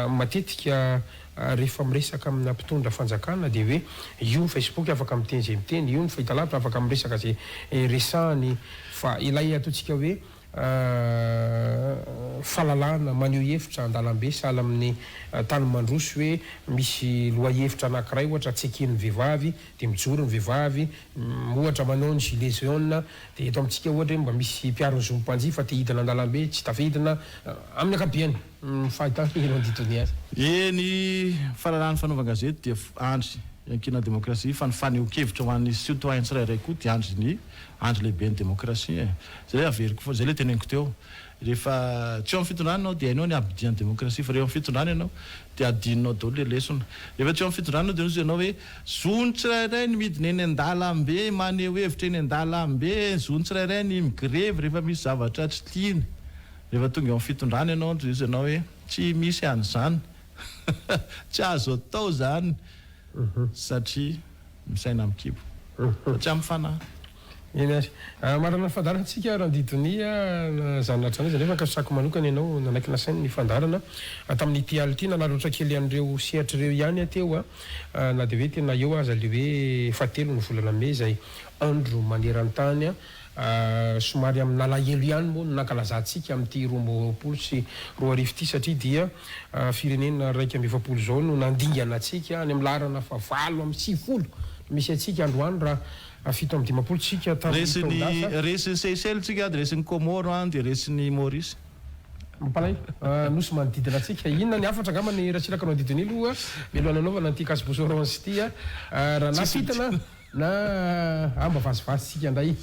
A: matetika rehefa miresaka amina mpitondra fanjakana dia hoe io ny Facebook afaka miteny zay miteny, io ny fahitalavitra afaka miresaka zay resahany, fa ilay ataontsika hoe fahalalana maneho hevitra andalambe sahala amin'ny tany mandroso hoe misy loha-hevitra anankiray ohatra tsekin'ny vehivavy dia mijoro ny vehivavy, ohatra manao ny gilet jaune dia eto amintsika ohatra mba misy mpiaro ny zomom-panjifa te hidina andalambe tsy tafidina amin'ny akabiany fahitany Randitoni azy.
B: Ny fahalalana fanaovan-gazety dia andry iankina démocratie fa ny faneho-kevitra ho an'ny citoyen tsirairay koa dia andry ny andry lehibe ny démocratie. Zay averiko foana, zay le teneniko teo. Rehefa tsy eo amin'ny fitondrana ianao dia hainao ny abidian'ny démocratie, fa rehefa amin'ny fitondrana ianao dia adinonao daholo le lesona. Rehefa tsy eo amin'ny fitondrana ianao dia nosy ianao hoe zony tsirairay ny midina eny an-dalambe, maneho hevitra eny an-dalambe, zony tsirairay ny migrevy rehefa misy zavatra tsy tiany. Rehefa tonga eo amin'ny fitondrana ianao dia nosy ianao hoe tsy misy an'izany, tsy azo atao zany satria misaina amin'ny kibo, satria amin'ny fanahy.
A: Eny azy. Marana fandarantsika Randitoni zanatra an'izy nefa kasako manokana ianao nanaiky nasainy ny fandarana tamin'ity aly ity nanarotra kely an'ireo sehatr'ireo ihany ateo na dia hoe tena eo aza le hoe fahatelo ny volana May izay andro maneran-tany somary amin'ny nalahelo ihany moa no nankalazantsika amin'ity 2020 sy 2020 ity, satria dia firenena 120 zao no nandingana antsika any amin'ny laharana fa 9 misy atsika androany raha fito amin'ny 10 tsika
B: resiny Seychelles tsika dia resiny Comore dia resiny Maurice.
A: Mpalay nosy manodidina atsika inona ny afatra angamba ny ratsiraka Randitoni aloha mialoha nanaovana an'ity casse orange ity raha nafitana na mba vazivazy tsika ndray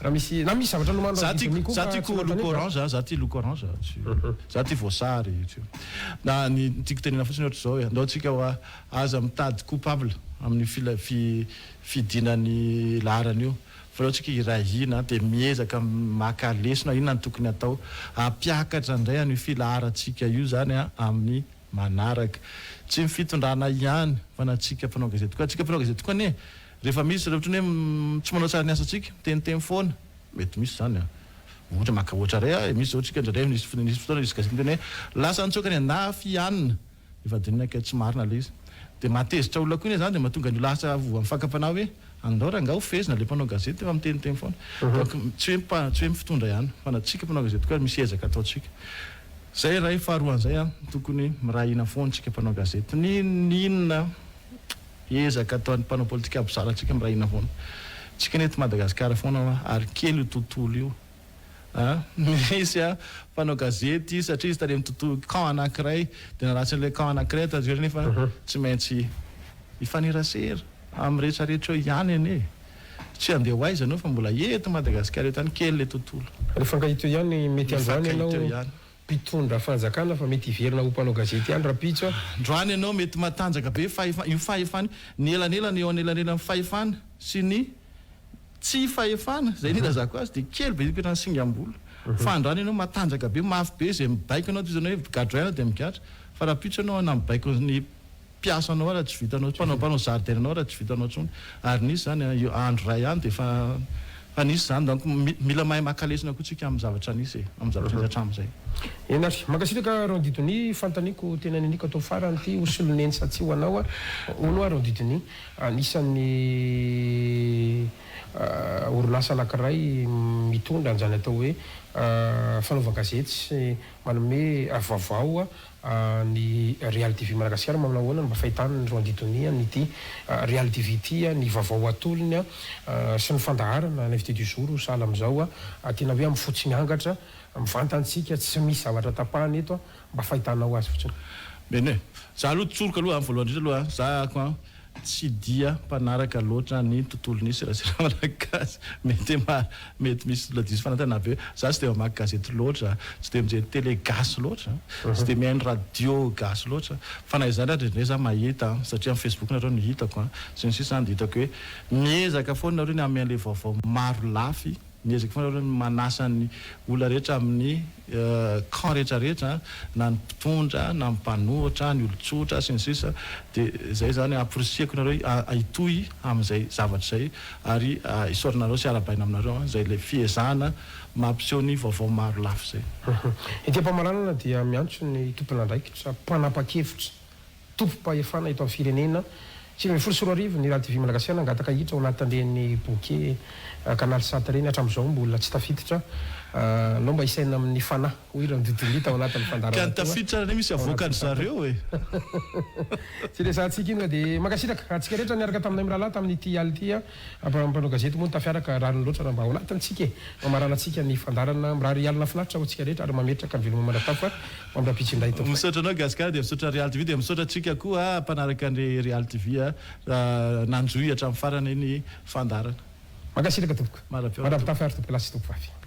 A: raha misy na misy zavatra nomano
B: za tiako loko orange, za ty loko orange, za ty voasary na ny tiako tenena fotsiny ohatra zao hoe andao tsika aza mitady coupable amin'ny fidinany laharana io, fa tsika irahina dia miezaka maka lesona inona ny tokony atao ampiakatra indray any filaharantsika io zany amin'ny manaraka, tsy mifitondrana ihany fa na tsika mpanao gazety koa, tsika mpanao gazety koa ne rehefa misy ohatra hoe tsy manao tsara ny asantsika miteniteny foana mety misy zany ohatra maka ohatra ray misy ohatsika ndraindray nisy fotoana misy gazety miteny hoe lasa nitsokany andafy ihanina efa dinina ka tsy marina le izy dia matezitra olona koa iny zany dia mahatonga ny lasa mifankampana hoe andao raha nga ofezina le mpanao gazety efa miteniteny foana. Donc tsy hoe mifitondra ihany fa na tsika mpanao gazety koa misy ezaka ataotsika. Zay raha faharoan'izay tokony mirahina foana tsika mpanao gazety, ninona ezaka ataon'ny mpanao politika aby zara tsika mirahina foana. Tsika nety Madagascar foana ary kely io tontolo io. Misy mpanao gazety satria izy tany amin'ny tontolo camp anankiray dia naratsy an'ilay camp anankiray tazera nefa tsy maintsy ifanerasera amin'ny rehetrarehetra eo ihany ene. Tsy andeha ho aiza anao fa mbola eto Madagascar eto any kely le tontolo.
A: Rehefa ankahito ihany mety androany ianao mpitondra fanjakana fa mety hiverina ho mpanao gazety ihany raha pitso
B: androany ianao mety matanjaka be io fahefany ny elanelany eo an'elanelany fahefana sy ny tsy fahefana zay nilazako azy dia kely be ipetrany singambola fa andrany ianao matanjaka be mafy be zay mibaiko anao tizana hoe gadro iana dia mikatra fa raha pitso anao na mibaiko ny piasanao raha tsy vitanao mpanao zaridainanao raha tsy vitanao tsony ary nisy zany andro ray ihany dia fa nisy zany donc mila mahay makalesina koa tsika amin'ny zavatra nisy amin'ny zavatra izy hatramin'izay
A: enary makasitraka rondidony fantaniko tena ninika atao farany ty hosoloneny satsy ho anao a ono a rondidony anisan'ny orinasa anankiray mitondra an'izany atao hoe fanaovan-gazety sy manome vaovao ny Real TV Madagascar manao ahoana mba fahitana ny rondidony nyty Real TV ty ny vaovao atolony sy ny fandaharana ny invité du jour sahala amin'izao tena hoe amin'ny fotsy miangatra mivantantsika tsy misy zavatra tapahany eto mba fahitanao azy fotsiny
B: bene za aloha tsoroka aloha amin'ny voalohany indrindra aloha za ko tsy dia mpanaraka loatra ny tontolo nisy serasera malagasy mety misy ladiso fanantana be za tsy dia mamaky gazety loatra tsy dia mijery télé gasy loatra tsy dia mihaino radio gasy loatra fa na izany atrindray za mahita satria amin'ny Facebook nareo no hitako sy ny sisa ny hitako hoe miezaka foana nareo ny amen'le vaovao maro lafy miezaka foana nareo ny manasa ny olona rehetra amin'ny camp rehetrarehetra na ny mpitondra na ny mpanohatra ny olotsotra sy ny sisa dia zay zany approsieko nareo ahitoy amin'izay zavatra zay ary isoranareo sy arabaina aminareo zay le fiezana mampiseho ny vaovao maro lafy zay
A: ety ampamananana dia miantso ny tompon'andraikitra mpanapa-kevitra tompo-pahefana eto amin'ny firenena sy ny folo sy roa arivo ny Real TV Madagascar nangataka hiditra ao anatin'ireny bouquet canal sat reny hatramin'izao mbola tsy tafiditra no mba isaina amin'ny fanahy hoy rondidony tao anatin'ny fandarana
B: ka tafiditra rany misy avoakany zareo e
A: tsy resantsika iny dia makasitraka atsika rehetra niaraka taminay mirahalahy tamin'ity aly ty mpanao gazety moa ny tafiaraka rariny loatra raha mba ao anatintsika mamaranatsika ny fandarana mirary alina finaritra ho tsika rehetra ary mametraka ny veloma manatafa mampiapitsy indray tao
B: misaotra anao Gaskara dia misaotra Real TV dia misaotra tsika koa mpanaraka ny Real TV nanjoy hatramin'ny farany ny fandarana
A: makasitraka tompoko marampitafy ary tompoko lasy tompoko vavy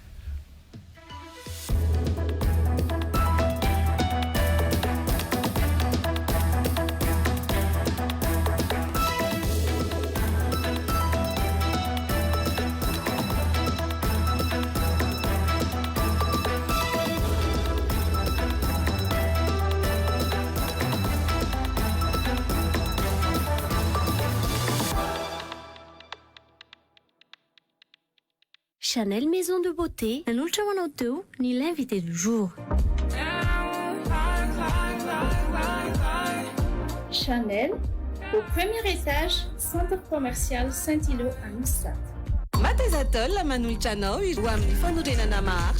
C: Chanel Maison de Beauté, un ultramon auto, ni l'invité du jour.
D: Chanel, au premier étage, centre commercial Saint-Hilo à Moussat.
E: Matezatol, la manul chano, ou amni fanu de nanamar,